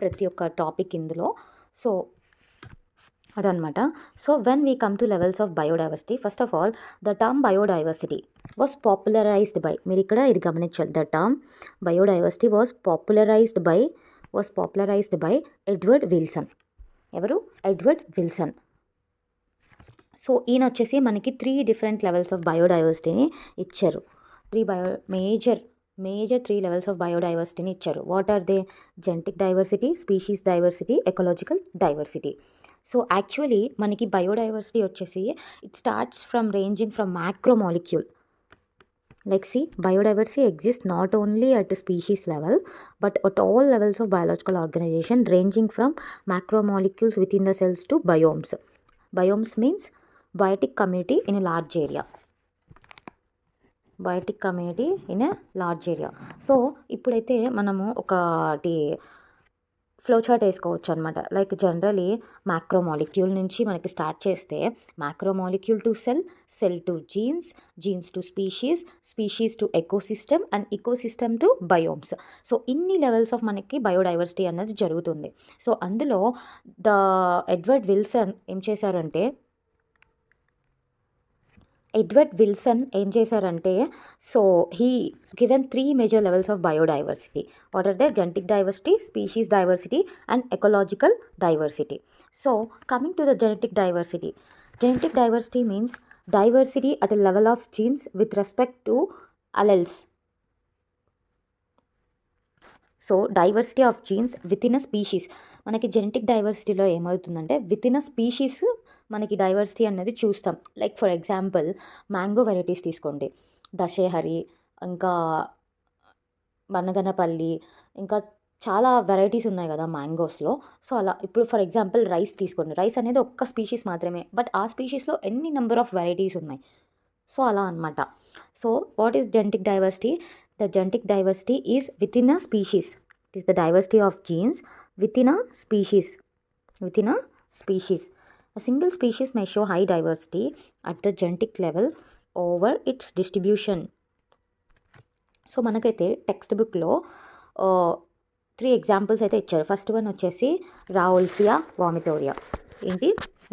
ప్రతి ఒక్క టాపిక్ ఇందులో. సో అదనమాట. So when we come to levels of biodiversity, first of all the term biodiversity was popularised by, మీరు ఇక్కడ ఇది గమనించాలి, the term biodiversity was popularised by Edward Wilson. ఎవరు? Edward Wilson. సో ఈయన వచ్చేసి మనకి 3 డిఫరెంట్ లెవెల్స్ ఆఫ్ బయోడైవర్సిటీని ఇచ్చారు. మేజర్ 3 లెవెల్స్ ఆఫ్ బయోడైవర్సిటీని ఇచ్చారు. What are they? Genetic diversity, species diversity, ecological diversity. So actually మనకి బయోడైవర్సిటీ వచ్చేసి it starts from ranging from macromolecule. Like see, biodiversity exists not only at a species level but at all levels of biological organization, ranging from macromolecules within the cells to biomes. Biomes means biotic community in a large area. Biotic community in a large area. So ఇప్పుడైతే మనము ఒకటి flow chart వేసుకోవచ్చు అనమాట. Like generally మ్యాక్రోమాలిక్యూల్ నుంచి మనకి start చేస్తే macromolecule to cell to genes to species to ecosystem and ecosystem to biomes. So ఇన్ని levels of మనకి బయోడైవర్సిటీ అనేది జరుగుతుంది. సో అందులో ఎడ్వర్డ్ విల్సన్ ఏం చేశారంటే so he given 3 major levels of biodiversity. What are they? Genetic diversity, species diversity and ecological diversity. So coming to the genetic diversity means diversity at a level of genes with respect to alleles. So diversity of jeans with in a species. మనకి genetic డైవర్సిటీలో ఏమవుతుందంటే with in a species మనకి diversity అనేది చూస్తాం. Like for example mango varieties తీసుకోండి, దశేహరి, ఇంకా బనగనపల్లి, ఇంకా చాలా varieties ఉన్నాయి కదా మ్యాంగోస్లో. సో అలా ఇప్పుడు ఫర్ ఎగ్జాంపుల్ రైస్ తీసుకోండి, రైస్ అనేది ఒక్క స్పీషీస్ మాత్రమే, బట్ ఆ స్పీషీస్లో ఎన్ని నెంబర్ ఆఫ్ వెరైటీస్ ఉన్నాయి. సో అలా అనమాట. So what is genetic diversity? The genetic diversity is within a species. It is the diversity of genes within a species. A single species may show high diversity at the genetic level over its distribution. So మనకైతే text బుక్లో 3 examples అయితే ఇచ్చారు. First one వచ్చేసి రావుల్ఫియా వామిటోరియా. ఏంటి?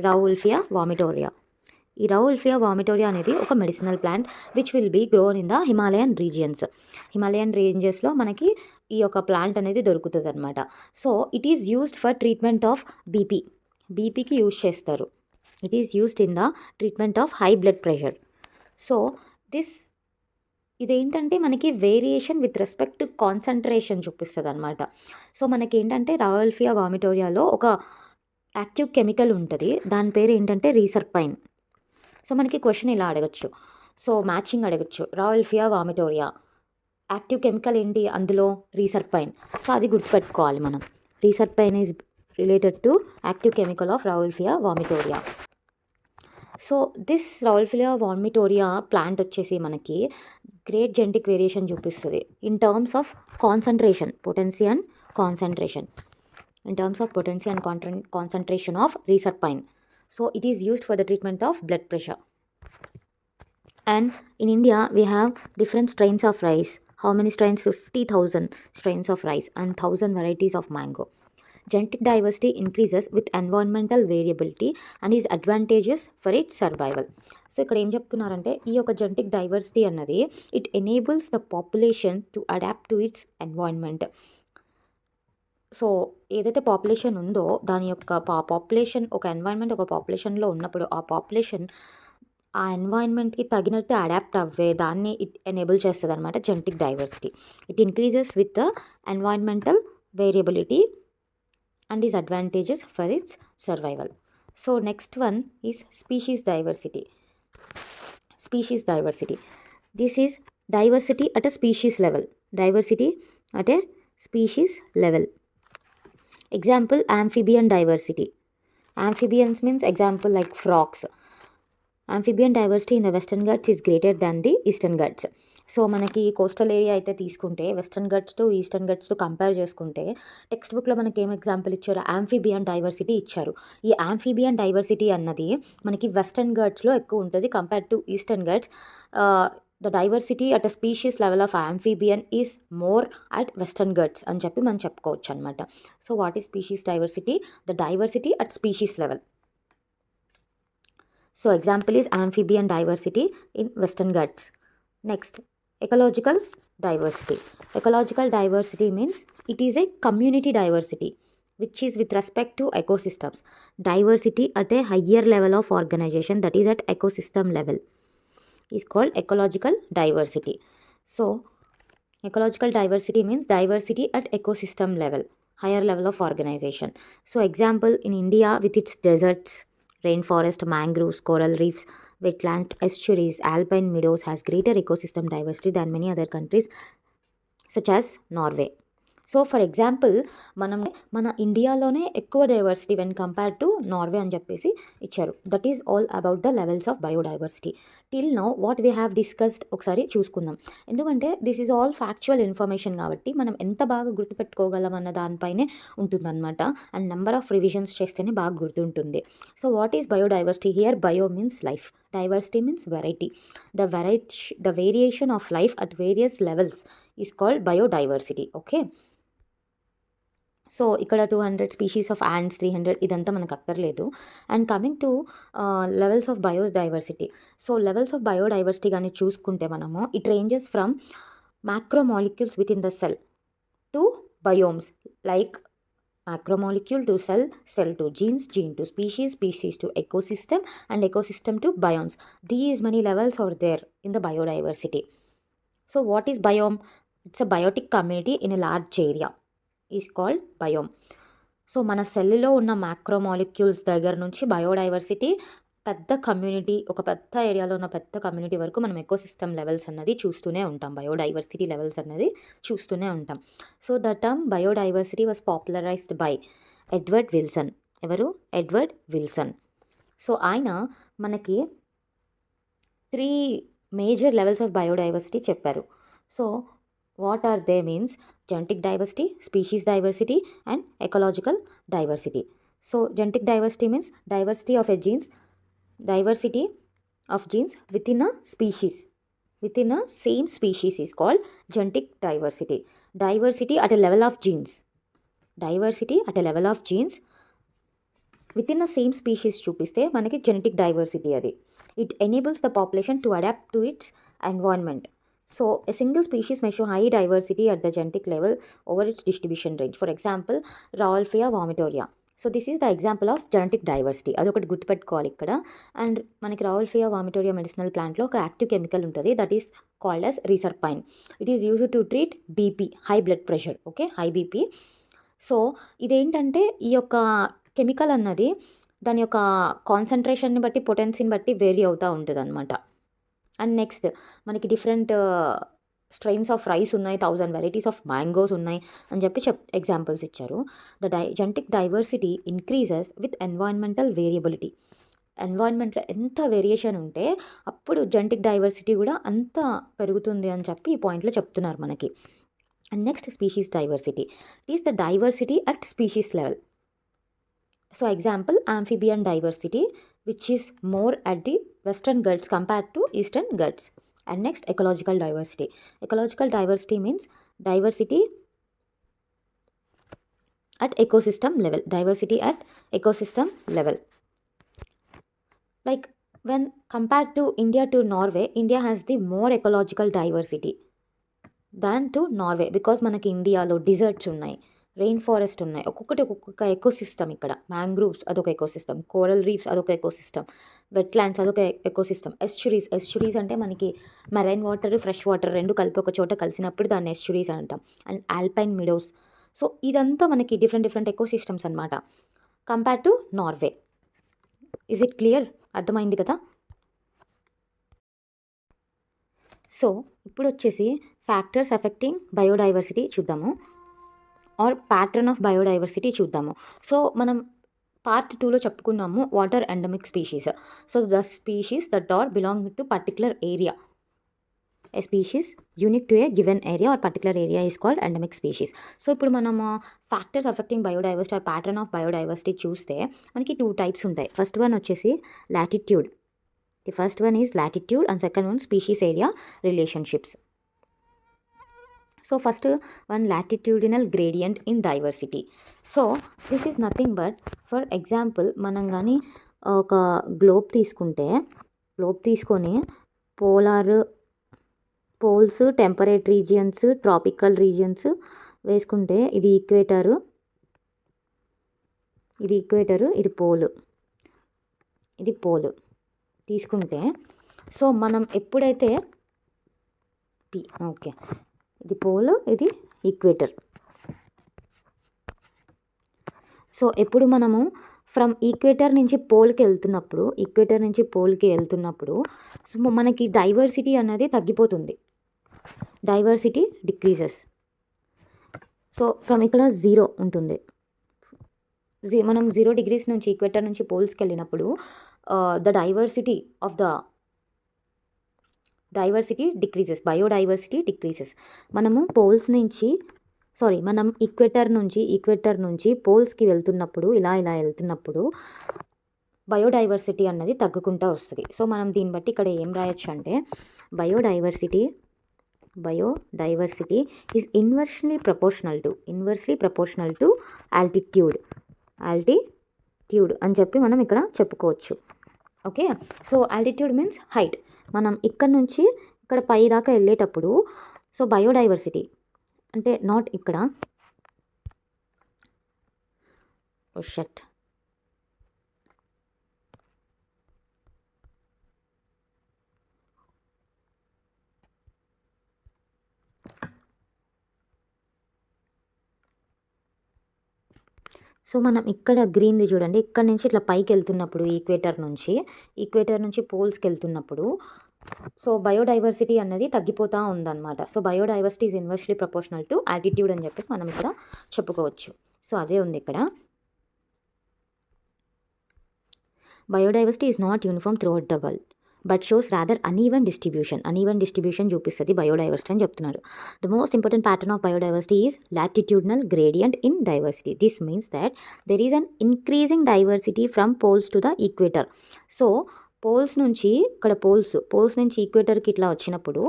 రావుల్ఫియా వామిటోరియా. ఈ రావుల్ఫియా vomitoria అనేది ఒక medicinal plant which will be grown in the Himalayan రేంజెస్లో మనకి ఈ యొక్క ప్లాంట్ అనేది దొరుకుతుంది అనమాట. So it is used for treatment of బీపీకి యూజ్ చేస్తారు. It is used in the treatment of high blood pressure. So ఇదేంటంటే మనకి variation with respect to concentration చూపిస్తుంది అనమాట. సో మనకి ఏంటంటే రావుల్ఫియా వామిటోరియాలో ఒక యాక్టివ్ కెమికల్ ఉంటుంది, దాని పేరు ఏంటంటే రీసర్పైన్. సో మనకి క్వశ్చన్ ఇలా అడగచ్చు, సో మ్యాచింగ్ అడగచ్చు. రావుల్ఫియా వామిటోరియా యాక్టివ్ కెమికల్ ఏంటి? అందులో రీసర్పైన్. సో అది గుర్తుపెట్టుకోవాలి మనం. Reserpine is related to active chemical of Rauvolfia vomitoria. So this Rauvolfia vomitoria plant వచ్చేసి మనకి గ్రేట్ జెనెటిక్ వేరియేషన్ చూపిస్తుంది in terms of concentration, potency and concentration. In terms of potency and concentration of reserpine. So it is used for the treatment of blood pressure. And in India we have different strains of rice. How many strains? 50,000 strains of rice and 1,000 varieties of mango. Genetic diversity increases with environmental variability and is advantageous for its survival. So ఇక్కడ ఏం చెప్తున్నారంటే ఈ యొక్క genetic diversity అన్నది it enables the population to adapt to its environment. So ఏదైతే population ఉందో దాని యొక్క పాపులేషన్ ఒక ఎన్వైర్న్మెంట్ ఒక పాపులేషన్లో ఉన్నప్పుడు ఆ పాపులేషన్ ఆ ఎన్వైర్న్మెంట్కి తగినట్టు అడాప్ట్ అవ్వే దాన్ని ఇట్ ఎనేబుల్ చేస్తుంది అనమాట genetic diversity. It increases with the environmental variability and is advantages for it's survival. So next one is species diversity. This is diversity at a species level. Example, amphibian diversity. Amphibians means example like frogs. Amphibian diversity in the Western Ghats is greater than the Eastern Ghats. So మనకి coastal area అయితే తీసుకుంటే Western Ghats to Eastern Ghats to compare చేసుకుంటే text బుక్లో మనకి ఏం example ఇచ్చారు? Amphibian diversity ఇచ్చారు. ఈ యాంఫీబియన్ డైవర్సిటీ అన్నది మనకి వెస్టర్న్ ఘట్స్లో ఎక్కువ ఉంటుంది compare to Eastern Ghats. The diversity at a species level of amphibian is more at Western Ghats అని చెప్పి మనం చెప్పుకోవచ్చు అనమాట. So what is species diversity? The diversity at species level. So example is amphibian diversity in western ghats. Next, ecological diversity. Ecological diversity means it is a community diversity which is with respect to ecosystems. Diversity at a higher level of organization, that is at ecosystem level, is called ecological diversity. So ecological diversity means diversity at ecosystem level, higher level of organization. So example, in India with its deserts, rainforest, mangroves, coral reefs, wetland, estuaries, alpine meadows has greater ecosystem diversity than many other countries such as Norway. So for example మన ఇండియాలోనే ఎక్కువ diversity when compare to Norway అని చెప్పేసి ఇచ్చారు. That is all about the levels of biodiversity. Till now what we have discussed ఒకసారి చూసుకుందాం. ఎందుకంటే this is all factual information కాబట్టి మనం ఎంత బాగా గుర్తుపెట్టుకోగలం అన్న దానిపైనే ఉంటుందన్నమాట. అండ్ నెంబర్ ఆఫ్ రివిజన్స్ చేస్తేనే బాగా గుర్తుంటుంది. So what is biodiversity? Here bio means life, diversity means variety. The variation of life at various levels is called biodiversity. Okay, so ఇక్కడ 200 స్పీషీస్ ఆఫ్ యాంట్స్, 300 ఇదంతా మనకు అక్కర్లేదు. And coming to levels of biodiversity. So levels of biodiversity కానీ చూసుకుంటే మనము it ranges from macromolecules with in the cell to biomes, like macromolecule to cell, cell to genes, gene to species, species to ecosystem, and ecosystem to biomes. These many levels are there in the biodiversity. So what is biome? It's a biotic community in a large area is called biome. So మన సెల్లో ఉన్న macromolecules దగ్గర నుంచి biodiversity పెద్ద community, ఒక పెద్ద ఏరియాలో ఉన్న పెద్ద కమ్యూనిటీ వరకు మనం ఎకోసిస్టమ్ లెవెల్స్ అన్నది చూస్తూనే ఉంటాం, బయోడైవర్సిటీ లెవెల్స్ అన్నది చూస్తూనే ఉంటాం. So the term biodiversity was popularised by Edward Wilson. ఎవరు? Edward Wilson. సో ఆయన మనకి 3 మేజర్ లెవెల్స్ ఆఫ్ బయోడైవర్సిటీ చెప్పారు. So what are they means genetic diversity, species diversity and ecological diversity. So genetic diversity means diversity of a genes, diversity of genes within a species, within a same species is called genetic diversity. Diversity at a level of genes, diversity at a level of genes within a same species చూపిస్తే మనకి genetic diversity అది. It enables the population to adapt to its environment. So a single species may show high diversity at the genetic level over its distribution range. For example, Rauwolfia vomitoria. So this is the example of genetic diversity. అదొకటి గుర్తుపెట్టుకోవాలి ఇక్కడ. And మనకి రావల్ఫియా వామిటోరియా medicinal ప్లాంట్లో ఒక active chemical ఉంటుంది, that is called as reserpine. It is used to treat BP, high blood pressure. Okay, high BP. So ఇదేంటంటే ఈ యొక్క కెమికల్ అన్నది దాని యొక్క కాన్సన్ట్రేషన్ని బట్టి, పొటెన్సీని బట్టి వేరీ అవుతూ ఉంటుంది అనమాట. అండ్ నెక్స్ట్ మనకి డిఫరెంట్ స్ట్రెయిన్స్ ఆఫ్ రైస్ ఉన్నాయి, 1000 వెరైటీస్ ఆఫ్ మ్యాంగోస్ ఉన్నాయి అని చెప్పి ఎగ్జాంపుల్స్ ఇచ్చారు. Genetic diversity increases with environmental variability. ఎన్వైరన్మెంట్లో ఎంత వేరియేషన్ ఉంటే అప్పుడు జెనెటిక్ డైవర్సిటీ కూడా అంత పెరుగుతుంది అని చెప్పి ఈ పాయింట్లో చెప్తున్నారు మనకి. And next species diversity. It is the diversity at species level. So example amphibian diversity which is more at the western ghats compared to eastern ghats. And next, ecological diversity. Ecological diversity means diversity at ecosystem level, diversity at ecosystem level. Like when compared to India to Norway, India has the more ecological diversity than to Norway because మనకి ఇండియాలో desserts ఉన్నాయి, rain forest ఉన్నాయి, ఒక్కొక్క ecosystem. ఇక్కడ mangroves అదొక ecosystem, coral reefs అదొక ecosystem, wetlands అదొక ecosystem, ఎస్చురీస్ అంటే మనకి మెరైన్ వాటర్, ఫ్రెష్ వాటర్ రెండు కలిపి ఒక చోట కలిసినప్పుడు దాన్ని ఎస్చురీస్ అంటాం. And alpine meadows. సో ఇదంతా మనకి డిఫరెంట్ ఎకోసిస్టమ్స్ అనమాట compare to Norway. Is it clear? అర్థమైంది కదా? సో ఇప్పుడు వచ్చేసి ఫ్యాక్టర్స్ ఎఫెక్టింగ్ బయోడైవర్సిటీ చూద్దాము, ఆర్ ప్యాటర్న్ ఆఫ్ బయోడైవర్సిటీ చూద్దాము. సో మనం పార్ట్ 2లో చెప్పుకున్నాము what are endemic species. So the species that are belong to particular area, a species unique to a given area or particular area is called endemic species. So ఇప్పుడు మనము factors affecting biodiversity or pattern of biodiversity చూస్తే మనకి 2 types ఉంటాయి. First one వచ్చేసి latitude. The first one is latitude and second one species area relationships. So first one, latitudinal gradient in diversity. So this is nothing but, for example, మనం కానీ ఒక globe తీసుకొని poles, temperate regions, tropical regions వేసుకుంటే ఇది equator, ఇది pole తీసుకుంటే, so మనం ఎప్పుడైతే ఓకే, ఇది పోల్, ఇది ఈక్వేటర్. సో ఎప్పుడు మనము ఫ్రమ్ ఈక్వేటర్ నుంచి పోల్కి వెళ్తున్నప్పుడు సో మనకి డైవర్సిటీ అనేది తగ్గిపోతుంది, డైవర్సిటీ డిక్రీజెస్. సో ఫ్రమ్ ఇక్కడ 0 ఉంటుంది, మనం 0 degrees నుంచి ఈక్వేటర్ నుంచి పోల్స్కి వెళ్ళినప్పుడు the diversity decreases, biodiversity decreases. మనం ఈక్వేటర్ నుంచి పోల్స్కి వెళ్తున్నప్పుడు ఇలా వెళ్తున్నప్పుడు బయోడైవర్సిటీ అన్నది తగ్గుకుంటూ వస్తుంది. సో మనం దీన్ని బట్టి ఇక్కడ ఏం రాయొచ్చు అంటే, biodiversity is inversely proportional to altitude అని చెప్పి మనం ఇక్కడ చెప్పుకోవచ్చు. Okay, so altitude means height. మనం ఇక్కడ నుంచి ఇక్కడ పై దాకా వెళ్ళేటప్పుడు, సో బయోడైవర్సిటీ అంటే నాట్ ఇక్కడ సో మనం ఇక్కడ గ్రీన్ది చూడండి, ఇక్కడ నుంచి ఇట్లా పైకి వెళ్తున్నప్పుడు ఈక్వేటర్ నుంచి పోల్స్కి వెళ్తున్నప్పుడు సో బయోడైవర్సిటీ అన్నది తగ్గిపోతూ ఉందన్నమాట. So biodiversity is inversely proportional to altitude అని చెప్పేసి మనం ఇక్కడ చెప్పుకోవచ్చు. సో అదే ఉంది ఇక్కడ. Biodiversity is not uniform throughout the world but shows rather uneven distribution చూపిస్తుంది బయోడైవర్సిటీ అని చెప్తున్నారు. The most important pattern of biodiversity is latitudinal gradient in diversity. This means that there is an increasing diversity from poles to the equator. So poles నుంచి ఈక్వేటర్కి ఇట్లా వచ్చినప్పుడు,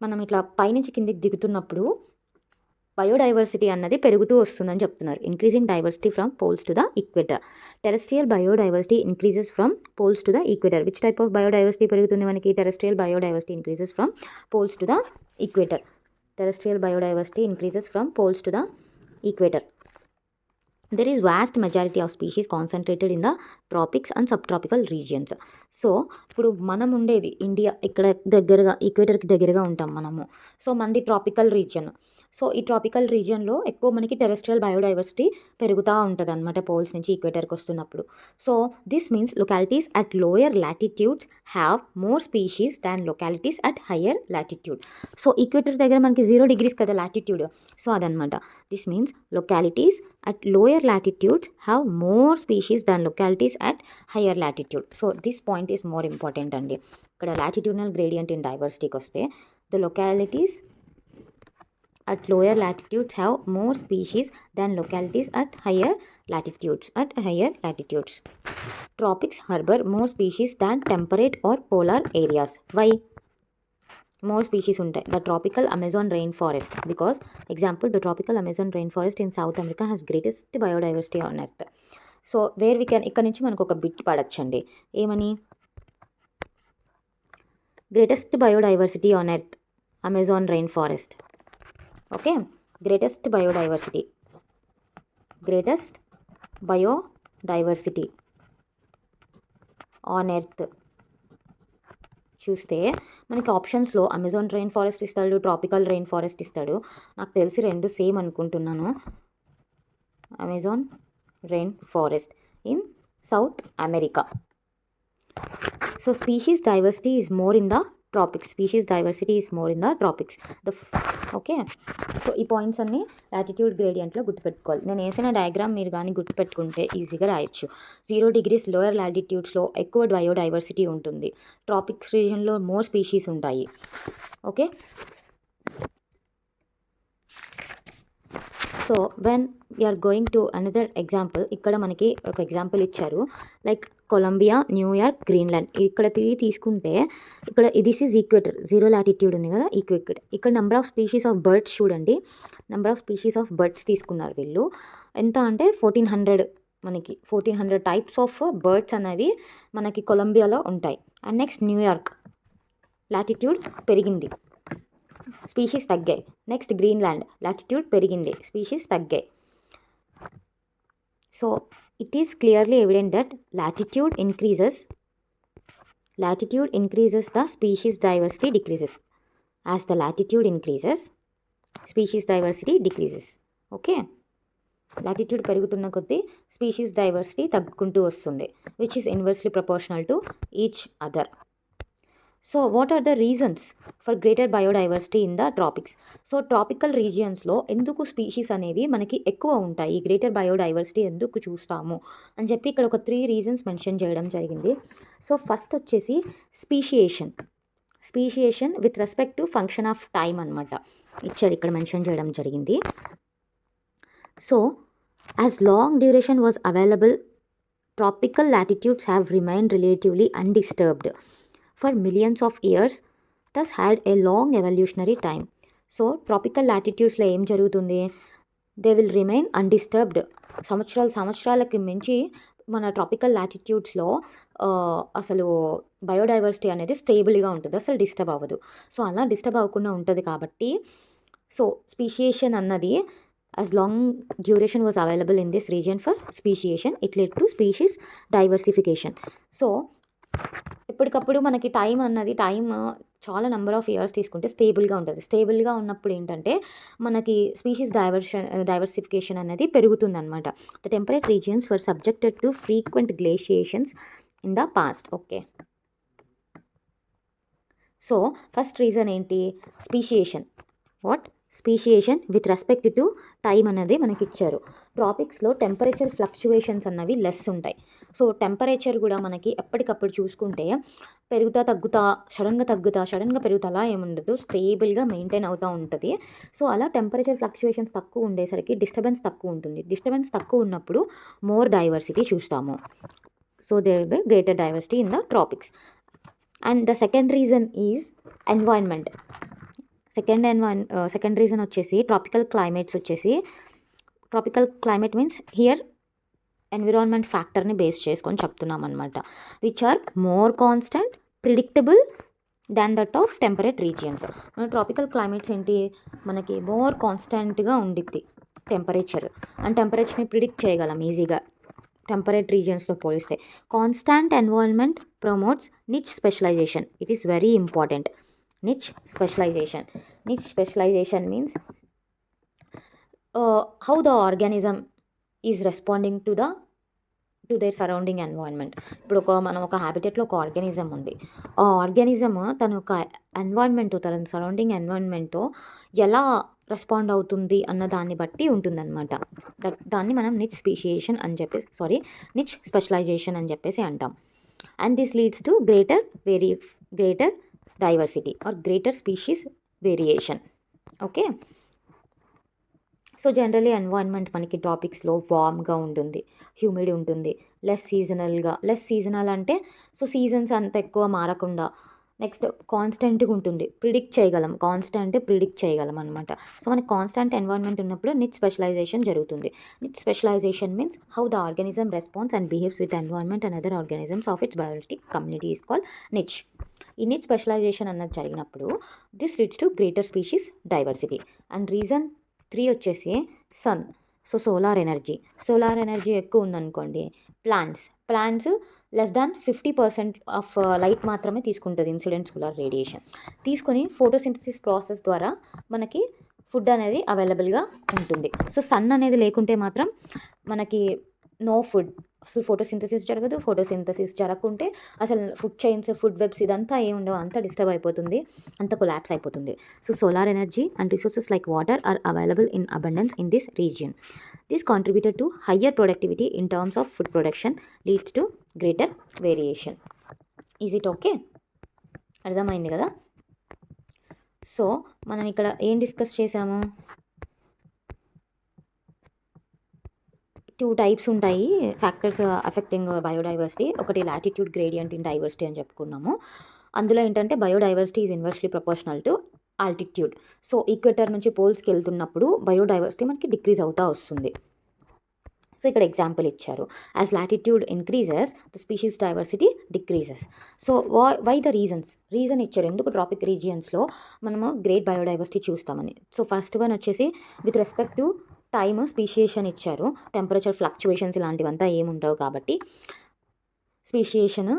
మనం ఇట్లా పైనుంచి కిందికి దిగుతున్నప్పుడు బయోడైవర్సిటీ అన్నది పెరుగుతూ వస్తుందని చెప్తున్నారు. Increasing diversity from poles to the equator. Terrestrial biodiversity increases from poles to the equator. Which type of biodiversity పెరుగుతుంది మనకి? Terrestrial biodiversity increases from poles to the equator. There is vast majority of species concentrated in the tropics and subtropical regions. So ఇప్పుడు మనం ఉండేది India, ఇక్కడ దగ్గరగా ఈక్వేటర్కి దగ్గరగా ఉంటాం మనము. సో మనది ట్రాపికల్ రీజియన్. సో ఈ ట్రాపికల్ రీజియన్లో ఎక్కువ మనకి టెరెస్ట్రియల్ బయోడైవర్సిటీ పెరుగుతూ ఉంటుంది అనమాట పోల్స్ నుంచి ఈక్వేటర్కి వస్తున్నప్పుడు. So this means localities at lower latitudes have more species than localities at higher latitude. So equator దగ్గర మనకి 0 degrees కదా లాటిట్యూడ్. సో అదనమాట. This means localities at lower latitudes have more species than localities at higher latitude. So this point is more important అండి. ఇక్కడ latitudinal gradient in diversity కి వస్తే, the localities at lower latitudes have more species than localities at higher latitudes. Tropics harbor more species than temperate or polar areas. Why? More species ఉంటాయి. The tropical Amazon rain forest, because example the tropical Amazon rain forest in South America has greatest biodiversity on earth. So where we can, ఇక్కడ నుంచి మనకు ఒక bit పడచ్చండి. ఏమని? Greatest biodiversity on earth Amazon rain forest. Okay, greatest biodiversity on earth చూస్తే మనకి ఆప్షన్స్లో Amazon rain forest ఇస్తాడు, ట్రాపికల్ రెయిన్ ఫారెస్ట్ ఇస్తాడు. నాకు తెలిసి రెండు సేమ్ అనుకుంటున్నాను. Amazon rain forest in South America. So species diversity is more in the tropics. Okay, so ఈ పాయింట్స్ అన్నీ లాటిట్యూడ్ గ్రేడియంట్లో గుర్తుపెట్టుకోవాలి. నేను వేసిన డయాగ్రామ్ మీరు కానీ గుర్తుపెట్టుకుంటే ఈజీగా రాయొచ్చు. 0 degrees లోయర్ లాటిట్యూడ్స్లో ఎక్కువ బయోడైవర్సిటీ ఉంటుంది, ట్రాపిక్స్ రీజియన్లో మోర్ స్పీషీస్ ఉంటాయి. Okay, so when we're going to another example, ఇక్కడ మనకి ఒక ఎగ్జాంపుల్ ఇచ్చారు. Like Colombia, New York, Greenland. ఇక్కడ తిరిగి తీసుకుంటే ఇక్కడ దిస్ ఈజ్ ఈక్వేటర్, 0 లాటిట్యూడ్ ఉంది కదా, ఈక్వేటర్. ఇక్కడ number of species of birds చూడండి, number of species of birds తీసుకున్నారు వీళ్ళు. ఎంత అంటే 1400, మనకి 1400 టైప్స్ ఆఫ్ బర్డ్స్ అనేవి మనకి కొలంబియాలో ఉంటాయి. అండ్ నెక్స్ట్ న్యూయార్క్, లాటిట్యూడ్ పెరిగింది, స్పీషీస్ తగ్గాయి. నెక్స్ట్ గ్రీన్లాండ్, లాటిట్యూడ్ పెరిగింది, స్పీషీస్ తగ్గాయి. So it is clearly evident that latitude increases, the species diversity decreases. As the latitude increases, species diversity decreases. Okay, latitude పెరుగుతున్న కొద్దీ species diversity తగ్గుకుంటూ వస్తుంది, which is inversely proportional to each other. So what are the reasons for greater biodiversity in the tropics? So tropical రీజియన్స్లో ఎందుకు species అనేవి మనకి ఎక్కువ ఉంటాయి, greater biodiversity ఎందుకు చూస్తాము అని చెప్పి ఇక్కడ ఒక 3 రీజన్స్ మెన్షన్ చేయడం జరిగింది. సో ఫస్ట్ వచ్చేసి speciation with respect to function of time అనమాట, ఇచ్చారు ఇక్కడ మెన్షన్ చేయడం జరిగింది. So as long duration was available, tropical latitudes have remained relatively undisturbed for millions of years, thus had a long evolutionary time. So tropical లాటిట్యూడ్స్లో ఏం జరుగుతుంది, they will remain undisturbed. సంవత్సరాలకి మించి మన ట్రాపికల్ లాటిట్యూడ్స్లో అసలు బయోడైవర్సిటీ అనేది స్టేబుల్గా ఉంటుంది, అసలు డిస్టర్బ్ అవ్వదు. సో అలా డిస్టర్బ్ అవ్వకుండా ఉంటుంది కాబట్టి సో స్పీషియేషన్ అన్నది as long duration was available in this region for speciation, it led to species diversification. So ఎప్పటికప్పుడు మనకి టైం చాలా నెంబర్ ఆఫ్ ఇయర్స్ తీసుకుంటే స్టేబుల్గా ఉంటుంది. స్టేబుల్గా ఉన్నప్పుడు ఏంటంటే మనకి స్పీషీస్ డైవర్సిఫికేషన్ అనేది పెరుగుతుంది అనమాట. The temperate regions were subjected to frequent glaciations in the past. Okay, so first reason ఏంటి, speciation. Speciation with respect to time అనేది మనకి ఇచ్చారు. ట్రాపిక్స్లో టెంపరేచర్ ఫ్లక్చువేషన్స్ అన్నవి లెస్ ఉంటాయి. సో టెంపరేచర్ కూడా మనకి ఎప్పటికప్పుడు చూసుకుంటే తగ్గుతా సడన్గా పెరుగుతా అలా ఏముండదు, స్టేబుల్గా మెయింటైన్ అవుతూ ఉంటుంది. సో అలా టెంపరేచర్ ఫ్లక్చువేషన్స్ తక్కువ ఉండేసరికి డిస్టర్బెన్స్ తక్కువ ఉంటుంది. డిస్టర్బెన్స్ తక్కువ ఉన్నప్పుడు మోర్ డైవర్సిటీ చూస్తాము. So there will be greater diversity in the tropics. And the second reason is environment. Second reason వచ్చేసి tropical climate means here environment ఫ్యాక్టర్ని బేస్ చేసుకొని చెప్తున్నాం అనమాట, which are more constant, predictable than that of temperate regions. మన tropical climates ఏంటి, మనకి more కాన్స్టెంట్గా ఉండిద్ది టెంపరేచర్, అండ్ టెంపరేచర్ని ప్రిడిక్ట్ చేయగలం ఈజీగా టెంపరేట్ రీజియన్స్తో పోలిస్తే. Constant environment promotes niche specialization. It is very important. Niche specialization means how the organism is responding to their surrounding environment. ఇప్పుడు మనం ఒక హ్యాబిటెట్లో ఒక ఆర్గానిజం ఉంది, ఆ ఆర్గానిజం తన ఒక ఎన్వైర్న్మెంట్, తన సరౌండింగ్ ఎన్వైర్న్మెంట్తో ఎలా రెస్పాండ్ అవుతుంది అన్న దాన్ని బట్టి ఉంటుందన్నమాట. దాన్ని మనం నిచ్ స్పెషలైజేషన్ అని చెప్పేసి అంటాం. And this leads to greater diversity or greater species variation. Okay, so generally environment మనకి ట్రాపిక్స్లో వామ్గా ఉంటుంది, హ్యూమిడ్ ఉంటుంది, లెస్ సీజనల్ అంటే సో సీజన్స్ అంత ఎక్కువ మారకుండా. నెక్స్ట్ కాన్స్టెంట్గా ఉంటుంది, ప్రిడిక్ట్ చేయగలం అనమాట. సో మనకి కాన్స్టెంట్ ఎన్వైర్న్మెంట్ ఉన్నప్పుడు నిచ్ స్పెషలైజేషన్ జరుగుతుంది. Niche specialization means how the organism response and behaves with environment and other organisms of its biotic community is called niche. ఈ నిచ్ స్పెషలైజేషన్ అన్నది జరిగినప్పుడు this leads to greater species diversity. And reason 3 వచ్చేసి sun. So solar energy ఎక్కువ ఉందనుకోండి, plants less than 50% of light మాత్రమే తీసుకుంటుంది, incident solar radiation తీసుకొని photosynthesis process ద్వారా మనకి ఫుడ్ అనేది అవైలబుల్గా ఉంటుంది. సో సన్ అనేది లేకుంటే మాత్రం మనకి నో ఫుడ్, అసలు ఫోటోసింథసిస్ జరగకుంటే అసలు ఫుడ్ చైన్స్, ఫుడ్ వెబ్స్ ఇదంతా ఉండవు, అంతా డిస్టర్బ్ అయిపోతుంది, అంతా కొలాప్స్ అయిపోతుంది. So solar energy and resources like water are available in abundance in this region. This contributed to higher productivity in terms of food production, leads to greater variation. Is it okay? అర్థమైంది కదా? So మనం ఇక్కడ ఏం discuss చేసాము, 2 types ఉంటాయి factors affecting biodiversity. ఒకటి latitude gradient in diversity అని చెప్పుకున్నాము. అందులో ఏంటంటే biodiversity is inversely proportional to altitude. So equator నుంచి పోల్స్కి వెళ్తున్నప్పుడు బయోడైవర్సిటీ మనకి డిక్రీజ్ అవుతూ వస్తుంది. సో ఇక్కడ ఎగ్జాంపుల్ ఇచ్చారు, as latitude increases the species diversity decreases. So why the reason ఇచ్చారు ఎందుకు ట్రాపిక్ రీజియన్స్లో మనము గ్రేట్ బయోడైవర్సిటీ చూస్తామని. సో ఫస్ట్ వన్ వచ్చేసి with respect to time speciation ఇచ్చారు. టెంపరేచర్ ఫ్లక్చువేషన్స్ ఇలాంటివంతా ఏముండవు కాబట్టి స్పీషియేషన్,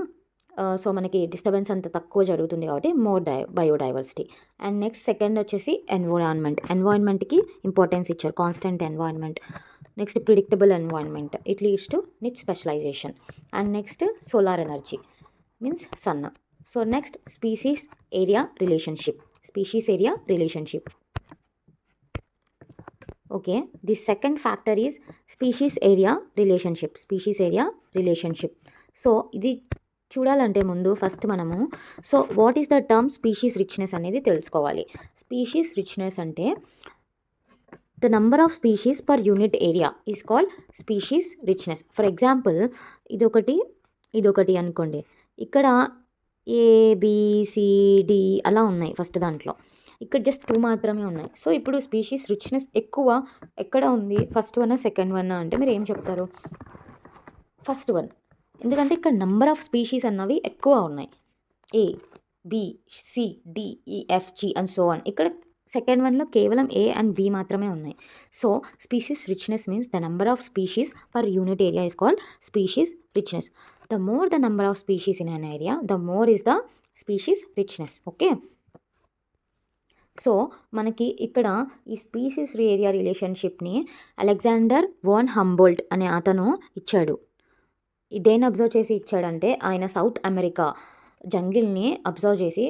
సో మనకి డిస్టర్బెన్స్ అంత తక్కువ జరుగుతుంది కాబట్టి more biodiversity. And next second వచ్చేసి ఎన్వైర్న్మెంట్కి ఇంపార్టెన్స్ ఇచ్చారు. Constant environment, next predictable environment, it leads to niche specialization. And next solar energy means sun. So next species area relationship. Okay, the second factor is species area relationship. So ఇది చూడాలంటే ముందు first మనము what is the term species richness అనేది తెలుసుకోవాలి. Species richness అంటే the number of species per unit area is called species richness. For example ఇదొకటి అనుకోండి, ఇక్కడ ABCD అలా ఉన్నాయి ఫస్ట్ దాంట్లో, ఇక్కడ జస్ట్ 2 మాత్రమే ఉన్నాయి. సో ఇప్పుడు స్పీషీస్ రిచ్నెస్ ఎక్కువ ఎక్కడ ఉంది, ఫస్ట్ వన్ సెకండ్ వన్ అంటే మీరు ఏం చెప్తారు? First one. ఎందుకంటే ఇక్కడ నంబర్ ఆఫ్ స్పీషీస్ అన్నవి ఎక్కువ ఉన్నాయి, ABCDEFG అండ్ సో ఆన్. ఇక్కడ సెకండ్ వన్లో కేవలం A అండ్ B మాత్రమే ఉన్నాయి. So species richness means the number of species per unit area is called species richness. The more the number of species in an area, the more is the species richness. Okay, so మనకి ఇక్కడ ఈ species area రిలేషన్షిప్ని Alexander von Humboldt అనే అతను ఇచ్చాడు. దేన్ని observe చేసి ఇచ్చాడంటే ఆయన సౌత్ అమెరికా జంగిల్ని అబ్జర్వ్ చేసి,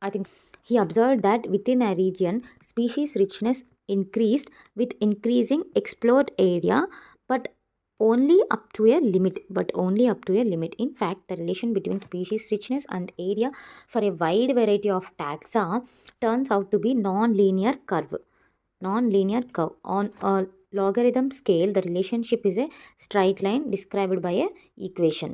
I think he observed that within a region species richness increased with increasing explored area, but only up to a limit. In fact, the relation between species richness and area for a wide variety of taxa turns out to be non-linear curve. On a logarithm scale, the relationship is a straight line described by a equation.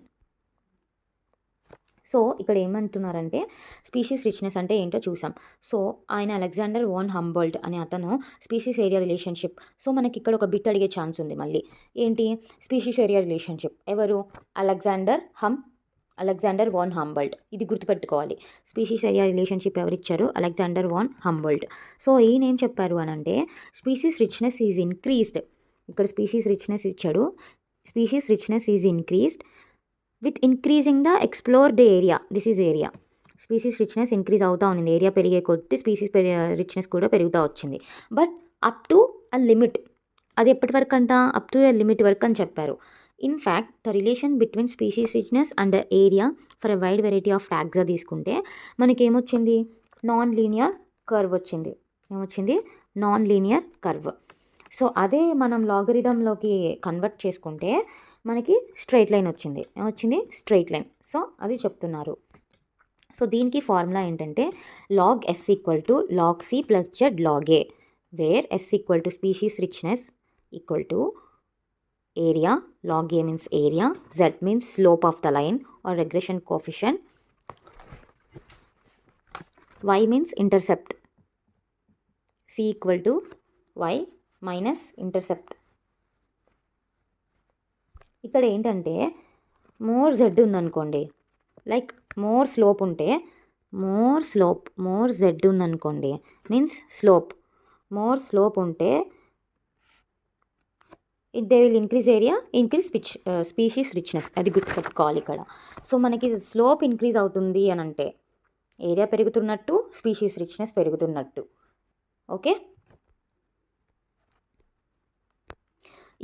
So ఇక్కడ ఏమంటున్నారంటే species richness అంటే ఏంటో చూసాం. So ఆయన Alexander von Humboldt అనే అతను species area relationship. So మనకి ఇక్కడ ఒక బిట్ అడిగే ఛాన్స్ ఉంది మళ్ళీ. ఏంటి స్పీషీస్ ఏరియా రిలేషన్షిప్? ఎవరు? Alexander von Humboldt. ఇది గుర్తుపెట్టుకోవాలి. స్పీషీస్ ఏరియా రిలేషన్షిప్ ఎవరు ఇచ్చారు? Alexander von Humboldt. సో ఈయన ఏం చెప్పారు అని అంటే స్పీషీస్ రిచ్నెస్ ఈజ్ ఇంక్రీస్డ్. ఇక్కడ స్పీషీస్ రిచ్నెస్ ఇచ్చాడు. Species richness is increased with increasing the explored area. This is area. Species richness increase అవుతూ ఉంది, ఏరియా పెరిగే కొద్దీ స్పీషీస్ రిచ్నెస్ కూడా పెరుగుతూ వచ్చింది. But up to a limit. అది ఎప్పటి వరకు అంట? అప్ టు ఎ లిమిట్ వరకు అని చెప్పారు. In fact the relation between species richness and area for a wide variety of taxa తీసుకుంటే మనకి ఏమొచ్చింది? నాన్ లీనియర్ కర్వ్ వచ్చింది. ఏమొచ్చింది? Non linear curve. సో అదే మనం లాగరిథంలోకి కన్వర్ట్ చేసుకుంటే మనకి స్ట్రైట్ లైన్ వచ్చింది. ఏమొచ్చింది? Straight line. సో అది చెప్తున్నారు. సో దీనికి ఫార్ములా ఏంటంటే log S equal to log C plus Z log A, where S equal to species richness equal to area, log A means area, Z means slope of the line or regression coefficient, Y means intercept, C equal to Y minus intercept. ఇక్కడ ఏంటంటే more Z ఉందనుకోండి, like more slope ఉంటే more Z ఉందనుకోండి means slope. More slope ఉంటే they will increase area, increase species richness. అది గుర్తుపెట్టుకోవాలి ఇక్కడ. So మనకి స్లోప్ ఇంక్రీజ్ అవుతుంది అని అంటే ఏరియా పెరుగుతున్నట్టు, స్పీషీస్ రిచ్నెస్ పెరుగుతున్నట్టు. ఓకే,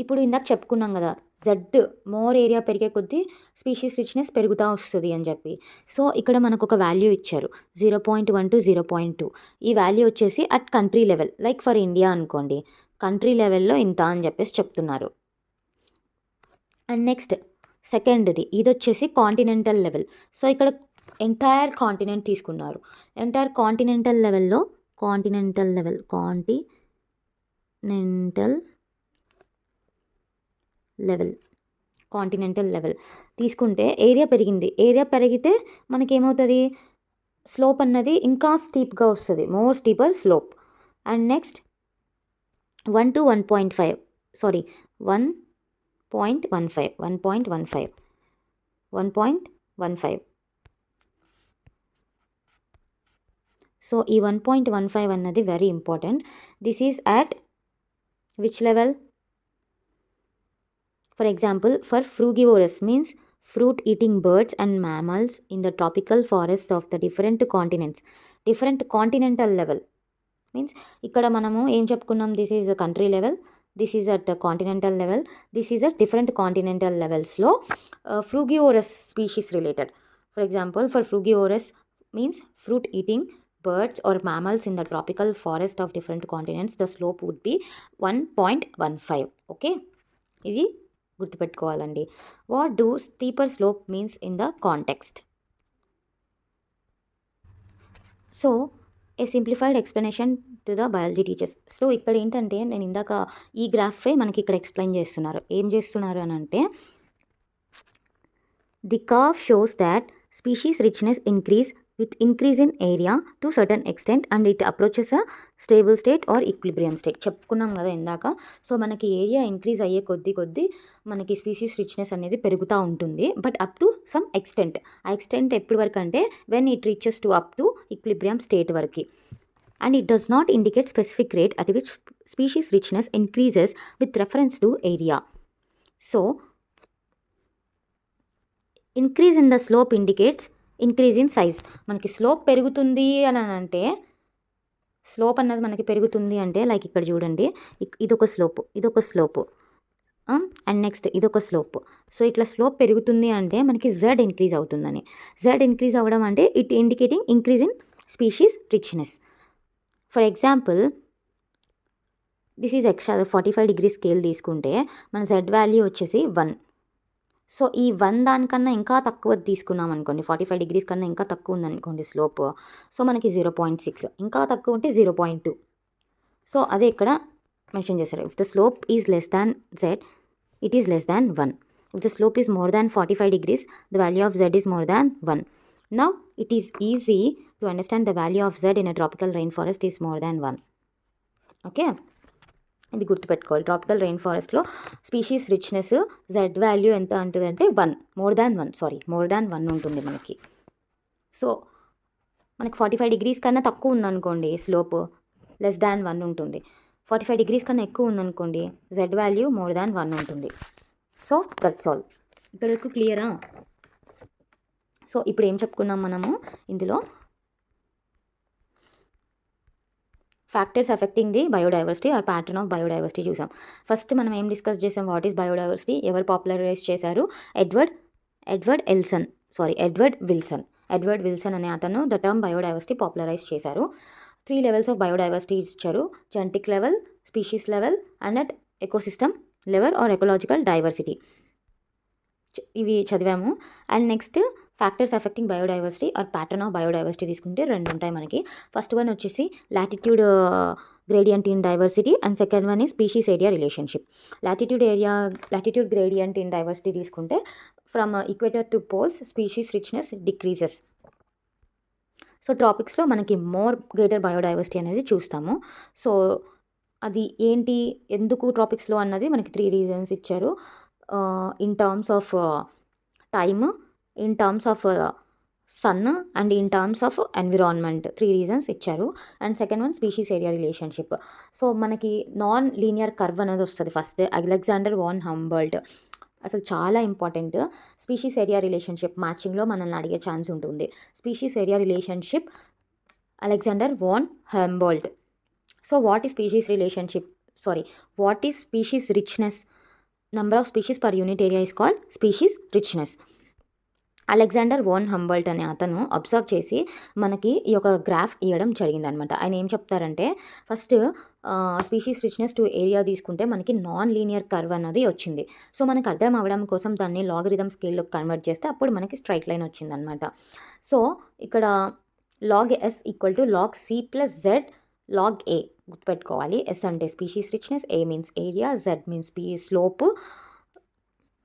ఇప్పుడు ఇందాక చెప్పుకున్నాం కదా, జెడ్ మోర్ ఏరియా పెరిగే కొద్దీ స్పీషీస్ రిచ్నెస్ పెరుగుతూ వస్తుంది అని చెప్పి. సో ఇక్కడ మనకు ఒక వాల్యూ ఇచ్చారు 0.1 to 0.2. ఈ వాల్యూ వచ్చేసి at country level, like for India అనుకోండి, కంట్రీ లెవెల్లో ఇంత అని చెప్పేసి చెప్తున్నారు. అండ్ నెక్స్ట్ సెకండ్ది ఇది వచ్చేసి కాంటినెంటల్ లెవెల్. సో ఇక్కడ ఎంటైర్ కాంటినెంట్ తీసుకున్నారు. ఎంటైర్ కాంటినెంటల్ లెవెల్లో కాంటినెంటల్ లెవెల్, కాంటినెంటల్ లెవెల్ తీసుకుంటే ఏరియా పెరిగితే మనకేమవుతుంది, స్లోప్ అన్నది ఇంకా స్టీప్గా వస్తుంది, more steeper slope. And next 1 to 1.5 sorry 1.15. So ఈ 1.15 అన్నది very important. This is at which level? For example, for frugivorous means fruit eating birds and mammals in the tropical forest of the different continents. Different continental level means ఇక్కడ మనము ఏం చెప్పుకున్నాం, this is country level, this is at continental level, this is at different continental లెవెల్స్లో frugivorous species related. For example, for frugivorous means fruit eating birds or mammals in the tropical forest of different continents, the slope would be 1.15. Okay, ఇది గుర్తుపెట్టుకోవాలండి. What do steeper slope means in the context? So a simplified explanation to the biology teachers. So ఇక్కడ ఏంటంటే నేను ఇందాక ఈ గ్రాఫే మనకి ఇక్కడ explain చేస్తున్నారు. ఏం చేస్తున్నారు అని అంటే, the curve shows that species richness increase with increase in area to certain extent and it approaches a stable state or equilibrium state. చెప్పుకున్నాం కదా ఇందాక. సో మనకి ఏరియా ఇంక్రీజ్ అయ్యే కొద్దీ మనకి స్పీషీస్ రిచ్నెస్ అనేది పెరుగుతూ ఉంటుంది, but up to some extent. ఆ ఎక్స్టెంట్ ఎప్పటి వరకు అంటే when it reaches to up to equilibrium state వరకు. And it does not indicate specific rate at which species richness increases with reference to area. So increase in the slope indicates increase in size. మనకి slope పెరుగుతుంది అని అంటే, slope అన్నది మనకి పెరుగుతుంది అంటే like ఇక్కడ చూడండి, ఇదొక స్లోపు అండ్ నెక్స్ట్ ఇదొక స్లోప్. సో ఇట్లా స్లోప్ పెరుగుతుంది అంటే మనకి జెడ్ ఇంక్రీజ్ అవుతుందని. జెడ్ ఇంక్రీజ్ అవ్వడం అంటే it indicating increase in species richness. For example, this is extra 45 degree scale తీసుకుంటే మన జెడ్ వాల్యూ వచ్చేసి 1. సో ఈ 1 దానికన్నా ఇంకా తక్కువ తీసుకున్నాం అనుకోండి, 45 డిగ్రీస్ కన్నా ఇంకా తక్కువ ఉందనుకోండి స్లోప్, సో మనకి 0.6, ఇంకా తక్కువ ఉంటే 0.2. సో అదే ఇక్కడ మెన్షన్ చేశారు. If the slope is less than Z, it is less than 1. If the slope is more than 45 degrees, the value of z is more than 1. Now it is easy to understand the value of z in a tropical rainforest is more than 1. Okay, ఇది గుర్తుపెట్టుకోవాలి. Tropical rain ఫారెస్ట్లో species richness Z value ఎంత ఉంటుందంటే 1, more than 1 ఉంటుంది మనకి. So మనకి 45 degrees కన్నా తక్కువ ఉందనుకోండి స్లోప్, లెస్ దాన్ 1 ఉంటుంది. 45 డిగ్రీస్ కన్నా ఎక్కువ ఉందనుకోండి జెడ్ వాల్యూ మోర్ దాన్ 1 ఉంటుంది. So that's all. ఇక్కడ వరకు క్లియరా? సో ఇప్పుడు ఏం చెప్పుకున్నాం మనము ఇందులో, factors affecting the biodiversity or pattern of biodiversity చూసాం. ఫస్ట్ మనం ఏం డిస్కస్ చేసాం, వాట్ ఈస్ బయోడైవర్సిటీ, ఎవరు పాపులరైజ్ చేశారు? ఎడ్వర్డ్ విల్సన్ అనే అతను ద టర్మ్ బయోడైవర్సిటీ పాపులరైజ్ చేశారు. 3 levels ఆఫ్ బయోడైవర్సిటీ ఇచ్చారు: genetic level, species level and at ecosystem level or ecological diversity. ఇవి చదివాము. And next factors affecting biodiversity or pattern of biodiversity తీసుకుంటే 2 ఉంటాయి మనకి. ఫస్ట్ వన్ వచ్చేసి latitude gradient in diversity and second one ఈ species area relationship. Latitude gradient in diversity తీసుకుంటే from equator to poles species richness decreases. So ట్రాపిక్స్లో మనకి more greater biodiversity అనేది చూస్తాము. సో అది ఏంటి, ఎందుకు ట్రాపిక్స్లో అన్నది మనకి 3 reasons ఇచ్చారు. In terms of time, in terms of sun and in terms of environment 3 reasons ఇచ్చారు. And second one species area relationship. So మనకి నాన్ లీనియర్ కర్వ్ అనేది వస్తుంది ఫస్ట్, అలెగ్జాండర్ వాన్ హంబోల్ట్. అసలు చాలా ఇంపార్టెంట్. స్పీషీస్ ఏరియా రిలేషన్షిప్ మ్యాచింగ్లో మనల్ని అడిగే chance ఉంటుంది. Species area relationship Alexander von Humboldt. So what is species richness? Number of species per unit area is called species richness. Alexander von Humboldt అనే అతను observe చేసి మనకి ఈ యొక్క గ్రాఫ్ ఇవ్వడం జరిగిందనమాట. ఆయన ఏం చెప్తారంటే, first species richness to area తీసుకుంటే మనకి నాన్ లీనియర్ కర్వ్ అన్నది వచ్చింది. సో మనకు అర్థం అవ్వడం కోసం దాన్ని లాగరిథం స్కేల్లో కన్వర్ట్ చేస్తే అప్పుడు మనకి స్ట్రైట్ లైన్ వచ్చిందనమాట. సో ఇక్కడ log s equal to log c plus z log a గుర్తుపెట్టుకోవాలి. ఎస్ అంటే species richness, A means area, z means slope,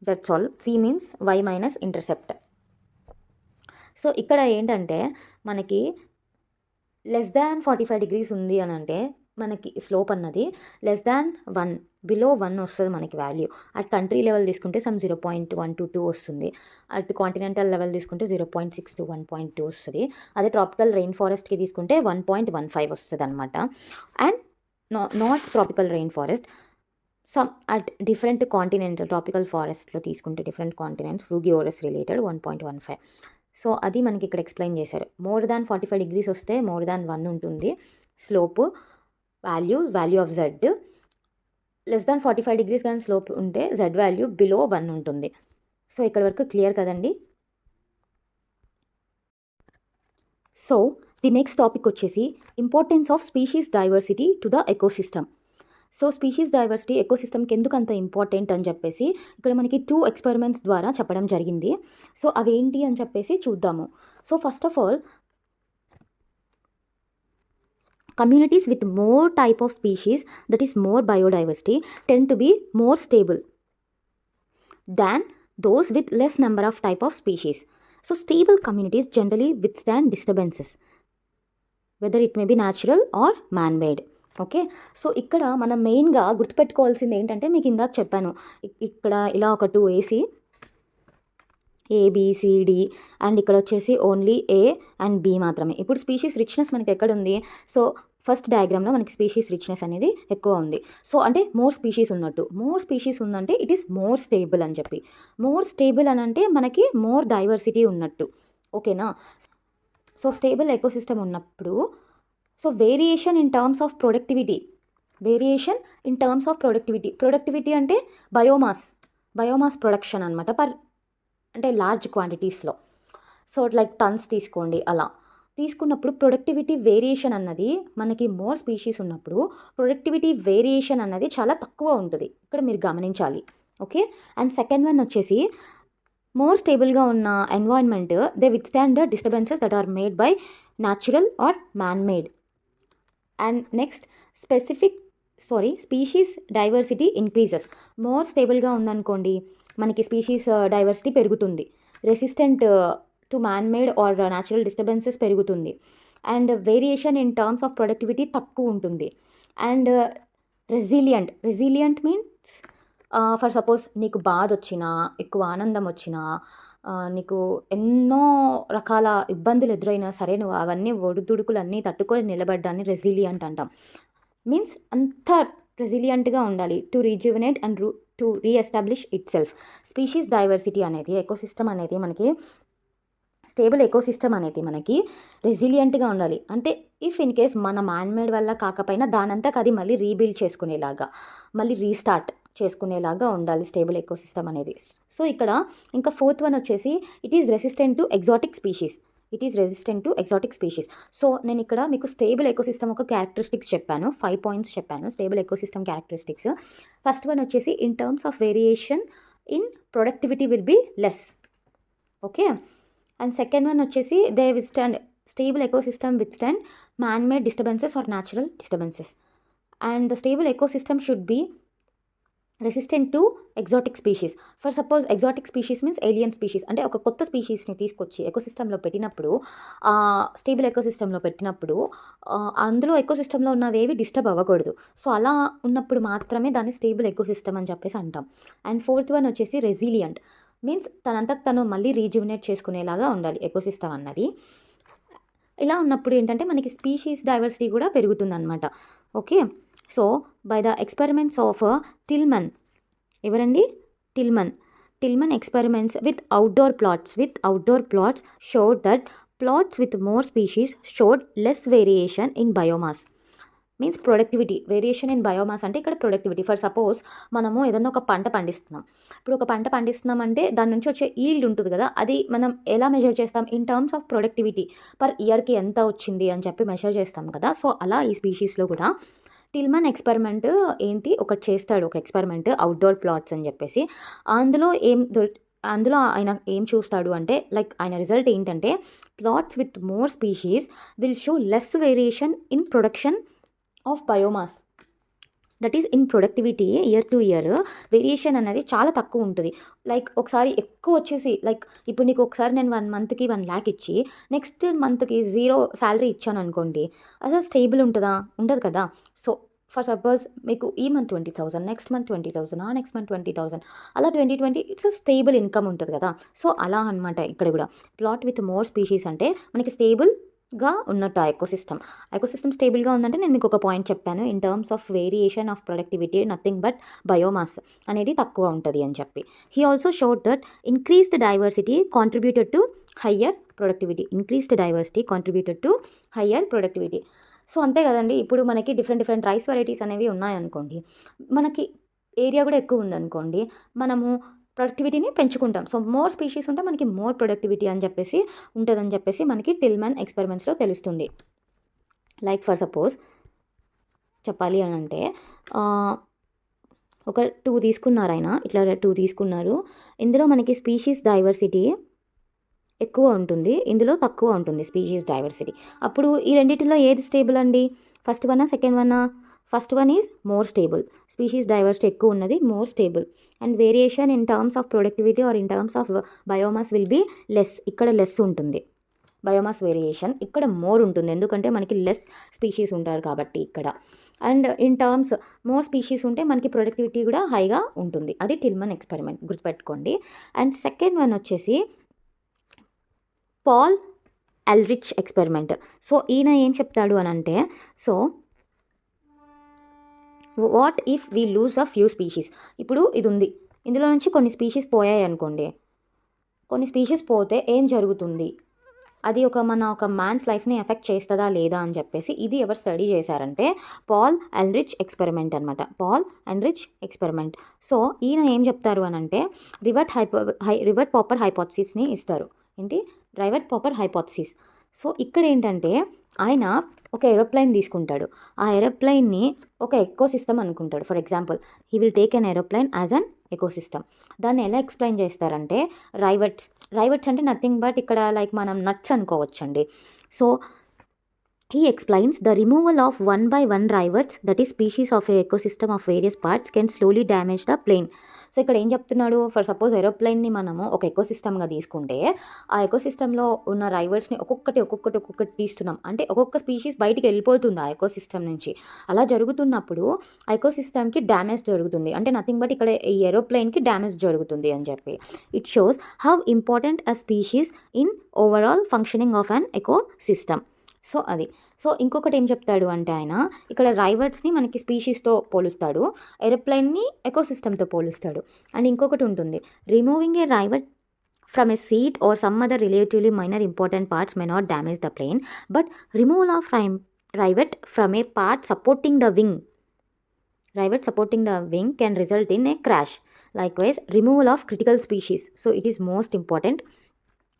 that's all. C means Y minus intercept. So ఇక్కడ ఏంటంటే మనకి లెస్ దాన్ 45 degrees ఉంది అని అంటే మనకి స్లోప్ అన్నది లెస్ దాన్ 1, బిలో 1 వస్తుంది మనకి వాల్యూ. అట్ కంట్రీ లెవెల్ తీసుకుంటే సమ్ 0.1 to 2 వస్తుంది. అటు కాంటినెంటల్ లెవెల్ తీసుకుంటే 0.6 to 1.2 వస్తుంది. అదే ట్రాపికల్ రెయిన్ ఫారెస్ట్కి తీసుకుంటే 1.15 వస్తుంది అనమాట. And not tropical rain forest some at different continental tropical ఫారెస్ట్లో తీసుకుంటే డిఫరెంట్ కాంటినెంట్స్ ఫ్రూగివోరస్ రిలేటెడ్ 1.15. సో అది మనకి ఇక్కడ ఎక్స్ప్లెయిన్ చేశారు. మోర్ దాన్ 45 degrees వస్తే మోర్ దాన్ 1 ఉంటుంది slope value of Z. Less than 45 degrees కానీ స్లోప్ ఉంటే జెడ్ వాల్యూ బిలో 1 ఉంటుంది. సో ఇక్కడ వరకు క్లియర్ కదండి. సో ది నెక్స్ట్ టాపిక్ వచ్చేసి importance of species diversity to the ecosystem. So species diversity ఎకోసిస్టమ్కి ఎందుకు అంత ఇంపార్టెంట్ అని చెప్పేసి ఇక్కడ మనకి 2 ఎక్స్పెరిమెంట్స్ ద్వారా చెప్పడం జరిగింది. సో అవేంటి అని చెప్పేసి చూద్దాము. So first of all, communities with more type of species, that is more biodiversity, tend to be more stable than those with less number of type of species. So stable communities generally withstand disturbances, whether it may be natural or man-made. Okay. So ఇక్కడ మనం మెయిన్గా గుర్తుపెట్టుకోవాల్సింది ఏంటంటే మీకు ఇందాక చెప్పాను, ఇక్కడ ఇలా ఒక 2 వేసి ABCD అండ్ ఇక్కడ వచ్చేసి ఓన్లీ A అండ్ B మాత్రమే. ఇప్పుడు స్పీషీస్ రిచ్నెస్ మనకి ఎక్కడ ఉంది? సో ఫస్ట్ డయాగ్రామ్లో మనకి స్పీషీస్ రిచ్నెస్ అనేది ఎక్కువ ఉంది. సో అంటే మోర్ స్పీషీస్ ఉన్నట్టు. మోర్ స్పీషీస్ ఉందంటే ఇట్ ఈస్ మోర్ స్టేబుల్ అని చెప్పి. మోర్ స్టేబుల్ అని అంటే మనకి మోర్ డైవర్సిటీ ఉన్నట్టు. ఓకేనా? సో స్టేబుల్ ఎకోసిస్టమ్ ఉన్నప్పుడు so variation in terms of productivity. Productivity అంటే బయోమాస్ ప్రొడక్షన్ అనమాట. అంటే లార్జ్ క్వాంటిటీస్లో. సో లైక్ టన్స్ తీసుకోండి. అలా తీసుకున్నప్పుడు ప్రొడక్టివిటీ వేరియేషన్ అన్నది మనకి మోర్ స్పీషీస్ ఉన్నప్పుడు ప్రొడక్టివిటీ వేరియేషన్ అన్నది చాలా తక్కువ ఉంటుంది. ఇక్కడ మీరు గమనించాలి. ఓకే. అండ్ సెకండ్ వన్ వచ్చేసి మోర్ స్టేబుల్గా ఉన్న environment they withstand the disturbances that are made by natural or man made. And next species diversity increases. More స్టేబుల్గా ఉందనుకోండి మనకి స్పీషీస్ డైవర్సిటీ పెరుగుతుంది. Resistant to man made or natural disturbances పెరుగుతుంది. And variation in terms of productivity తక్కువ ఉంటుంది. And resilient means for suppose నీకు బాధ వచ్చినా, ఎక్కువ ఆనందం వచ్చినా, నీకు ఎన్నో రకాల ఇబ్బందులు ఎదురైనా సరే నువ్వు అవన్నీ ఒడిదుడుకులన్నీ తట్టుకొని నిలబడ్డాన్ని రెసిలియంట్ అంటాం. మీన్స్ అంత రెసిలియంట్గా ఉండాలి to rejuvenate and to reestablish itself. Species diversity అనేది ఎకోసిస్టమ్ అనేది మనకి స్టేబుల్ ఎకోసిస్టమ్ అనేది మనకి రెసిలియంట్గా ఉండాలి. అంటే ఇఫ్ ఇన్ కేస్ మన మ్యాన్మేడ్ వల్ల కాకపోయినా దానంతకు అది మళ్ళీ రీబిల్డ్ చేసుకునేలాగా, మళ్ళీ రీస్టార్ట్ చేసుకునేలాగా ఉండాలి స్టేబుల్ ఎకోసిస్టమ్ అనేది. సో ఇక్కడ ఇంకా ఫోర్త్ వన్ వచ్చేసి it is resistant to exotic species. So నేను ఇక్కడ మీకు స్టేబుల్ ఎకోసిస్టమ్ ఒక క్యారెక్టరిస్టిక్స్ చెప్పాను, 5 points చెప్పాను stable ecosystem characteristics. First one వచ్చేసి in terms of variation in productivity will be less. Okay. And second one వచ్చేసి stable ecosystem withstand man made disturbances or natural disturbances. And the stable ecosystem should be resistant to exotic species. For suppose exotic species means alien species. అంటే ఒక కొత్త స్పీషీస్ని తీసుకొచ్చి ఎకోసిస్టంలో పెట్టినప్పుడు, stable ఎకోసిస్టంలో పెట్టినప్పుడు అందులో ఎకోసిస్టంలో ఉన్నవేవి disturb అవ్వకూడదు. So అలా ఉన్నప్పుడు మాత్రమే దాన్ని స్టేబుల్ ఎకోసిస్టమ్ అని చెప్పేసి అంటాం. అండ్ ఫోర్త్ వన్ వచ్చేసి రెసిలియంట్ మీన్స్ తనంతకు తను మళ్ళీ రీజ్యువనేట్ చేసుకునేలాగా ఉండాలి ఎకోసిస్టమ్ అన్నది. ఇలా ఉన్నప్పుడు ఏంటంటే మనకి స్పీషీస్ డైవర్సిటీ కూడా పెరుగుతుందన్నమాట. Okay. So by the experiments of Tilman, ఎవరండి? Tilman experiments with outdoor plots showed that plots with more species showed less variation in biomass. Means productivity. Variation in biomass అంటే ఇక్కడ ప్రొడక్టివిటీ. ఫర్ సపోజ్ మనము ఏదైనా ఒక పంట పండిస్తున్నాం. ఇప్పుడు ఒక పంట పండిస్తున్నామంటే దాని నుంచి వచ్చే ఈల్డ్ ఉంటుంది కదా, అది మనం ఎలా మెజర్ చేస్తాం? In terms of productivity per ఇయర్కి ఎంత వచ్చింది అని చెప్పి మెజర్ చేస్తాం కదా. సో అలా ఈ స్పీషీస్లో కూడా టిల్మన్ ఎక్స్పెరిమెంట్ ఒకటి చేస్తాడు, ఒక ఎక్స్పెరిమెంట్ అవుట్డోర్ ప్లాట్స్ అని చెప్పేసి. అందులో ఆయన ఏం చూస్తాడు అంటే ఆయన రిజల్ట్ ఏంటంటే plots with more species will show less variation in production of biomass. That is in productivity year to year variation అనేది చాలా తక్కువ ఉంటుంది. లైక్ ఒకసారి ఎక్కువ వచ్చేసి లైక్ ఇప్పుడు నీకు ఒకసారి నేను 1 మంత్‌కి 1,00,000 ఇచ్చి నెక్స్ట్ మంత్‌కి 0 సాలరీ ఇచ్చాను అనుకోండి. అసలు స్టేబుల్ ఉంటదా? ఉండదు కదా! సో ఫర్ సపోజ్ మీకు ఈ month 20,000 next month 20,000 next month 20,000 అలా 20 ఇట్స్ స్టేబుల్ ఇన్‌కమ్ ఉంటది కదా! సో అలా అనమాట ఇక్కడ కూడా. ప్లాట్ విత్ మోర్ స్పీషీస్ అంటే మనకి స్టేబుల్‌గా ఉన్నట్టు ఆ ఎకోసిస్టమ్ స్టేబుల్‌గా ఉందంటే నేను మీకు ఒక పాయింట్ చెప్పాను. In terms of variation of productivity nothing but biomass అనేది తక్కువ ఉంటది అని చెప్పి. హి also showed that increased diversity contributed to higher productivity. Increased diversity contributed to higher productivity. So అంతే కదండీ. ఇప్పుడు మనకి డిఫరెంట్ రైస్ వెరైటీస్ అనేవి ఉన్నాయనుకోండి. మనకి ఏరియా కూడా ఎక్కువ ఉందనుకోండి. మనము ప్రొడక్టివిటీని పెంచుకుంటాం. సో మోర్ స్పీషీస్ ఉంటే మనకి మోర్ ప్రొడక్టివిటీ అని చెప్పేసి ఉంటదని చెప్పేసి మనకి టిల్‌మన్ ఎక్స్‌పెరిమెంట్స్‌లో తెలుస్తుంది. లైక్ ఫర్ సపోజ్ చెప్పాలి అనంటే ఒక 2 తీసుకున్నారాయన. ఇట్లా 2 తీసుకున్నారు. ఇందులో మనకి స్పీషీస్ డైవర్సిటీ ఎక్కువ ఉంటుంది. ఇందులో తక్కువ ఉంటుంది స్పీషీస్ డైవర్సిటీ. అప్పుడు ఈ రెండిటిలో ఏది స్టేబుల్ అండి? ఫస్ట్ వన్నా? సెకండ్ వన్నా? First one is more stable. Species diversity ఎక్కువ ఉన్నది more stable. And variation in terms of productivity or in terms of biomass will be less. ఇక్కడ లెస్ ఉంటుంది. బయోమాస్ వేరియేషన్ ఇక్కడ మోర్ ఉంటుంది. ఎందుకంటే మనకి లెస్ స్పీషీస్ ఉంటారు కాబట్టి ఇక్కడ. And in terms more species ఉంటే మనకి ప్రొడక్టివిటీ కూడా హైగా ఉంటుంది. అది టిల్‌మన్ ఎక్స్‌పెరిమెంట్ గుర్తుపెట్టుకోండి. అండ్ సెకండ్ వన్ వచ్చేసి పాల్ ఎల్రిచ్ ఎక్స్‌పెరిమెంట్. సో ఈయన ఏం చెప్తాడు అనంటే, so what if we lose a few species. ఇప్పుడు ఇది ఉంది. ఇందులో నుంచి కొన్ని స్పీషీస్ పోయాయి అనుకోండి. కొన్ని స్పీషీస్ పోతే ఏం జరుగుతుంది? అది ఒక మ్యాన్స్ లైఫ్‌ని ఎఫెక్ట్ చేస్తదా లేదా అని చెప్పేసి ఇది ఎవరు స్టడీ చేశారంటే పాల్ ఎల్రిచ్ ఎక్స్‌పెరిమెంట్ అనమాట. Paul Ehrlich experiment. సో ఈయన ఏం చెప్తారు అనంటే రివర్ట్ పాపర్ హైపోథసిస్‌ని ఇస్తారు. ఏంటి? రైవర్ట్ పాపర్ హైపోథసిస్. సో ఇక్కడ ఏంటంటే ఆయన ఒక ఏరోప్లేన్ తీసుకుంటాడు. ఆ ఏరోప్లేన్ని ఒక ఎకోసిస్టమ్ అనుకుంటాడు. For example he will take an aeroplane as an ecosystem. దాన్ని ఎలా ఎక్స్‌ప్లెయిన్ చేస్తారంటే రైవట్స్ అంటే నథింగ్ బట్ ఇక్కడ లైక్ మనం నట్స్ అనుకోవచ్చండి. So he explains the removal of one by one riverts, that is species of a ecosystem of various parts, can slowly damage the plane. So ఇక్కడ ఏం చెప్తున్నాడు? For suppose ఏరోప్లేన్ని మనము ఒక ఎకోసిస్టమ్గా తీసుకుంటే ఆ ఎకోసిస్టంలో ఉన్న రైవర్స్ని ఒక్కొక్కటి తీస్తున్నాం. అంటే ఒక్కొక్క స్పీషీస్ బయటికి వెళ్ళిపోతుంది ఆ ఎకోసిస్టమ్ నుంచి. అలా జరుగుతున్నప్పుడు ఆ ఎకోసిస్టమ్కి డ్యామేజ్ జరుగుతుంది. అంటే నథింగ్ బట్ ఇక్కడ ఈ ఏరోప్లేన్కి డ్యామేజ్ జరుగుతుంది అని చెప్పి. It shows how important a species in overall functioning of an ecosystem. So అది. సో ఇంకొకటి ఏం చెప్తాడు అంటే ఆయన ఇక్కడ రైవర్ట్స్ని మనకి స్పీషీస్తో పోలుస్తాడు, ఏరోప్లేన్ని ఎకోసిస్టమ్తో పోలుస్తాడు. అండ్ ఇంకొకటి ఉంటుంది, removing a rivet from a seat or some other relatively minor important parts may not damage the plane, but removal of rivet from a part supporting the wing can result in a crash. Likewise, removal of critical species. So it is most important.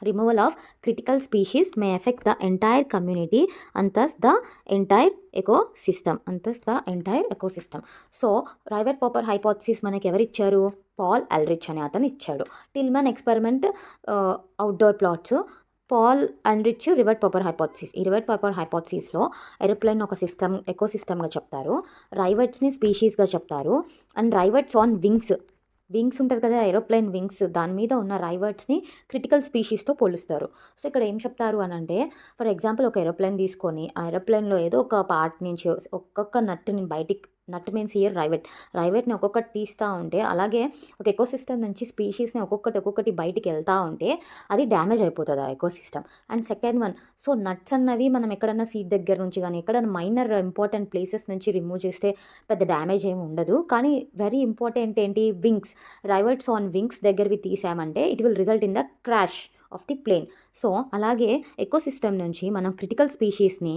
Removal of critical species may affect the entire community and thus the entire ecosystem. So rivet popper hypothesis మనకి ఎవరు ఇచ్చారు? Paul Ehrlich అనే అతను ఇచ్చాడు. Tilman experiment outdoor plots, Paul Ehrlich rivet popper hypothesis. ఈ rivet popper హైపోథసిస్లో aeroplane ఒక ఎకోసిస్టమ్గా చెప్తారు, రైవర్ట్స్ని స్పీషీస్గా చెప్తారు. అండ్ రైవర్ట్స్ ఆన్ వింగ్స్ ఉంటుంది కదా, ఏరోప్లేన్ వింగ్స్, దాని మీద ఉన్న రైవర్ట్స్ని క్రిటికల్ స్పీషీస్తో పోలుస్తారు. సో ఇక్కడ ఏం చెప్తారు అని అంటే, ఫర్ ఎగ్జాంపుల్ ఒక ఏరోప్లేన్ తీసుకొని ఆ ఏరోప్లేన్లో ఏదో ఒక పార్ట్ నుంచి ఒక్కొక్క నట్ మీన్స్ హియర్ రైవెట్ని ఒక్కొక్కటి తీస్తూ ఉంటే, అలాగే ఒక ఎకోసిస్టమ్ నుంచి స్పీషీస్ని ఒక్కొక్కటి బయటికి వెళ్తూ ఉంటే అది డ్యామేజ్ అయిపోతుంది ఆ ecosystem. And second one, so nuts అన్నవి మనం ఎక్కడన్నా సీట్ దగ్గర నుంచి కానీ ఎక్కడన్నా మైనర్ ఇంపార్టెంట్ ప్లేసెస్ నుంచి రిమూవ్ చేస్తే పెద్ద డ్యామేజ్ ఏమి ఉండదు. కానీ వెరీ ఇంపార్టెంట్ ఏంటి? వింగ్స్, రైవర్ట్స్ ఆన్ వింగ్స్ దగ్గరవి తీసామంటే it will result in the crash of the plane. So అలాగే ఎకోసిస్టమ్ నుంచి మనం క్రిటికల్ స్పీషీస్ని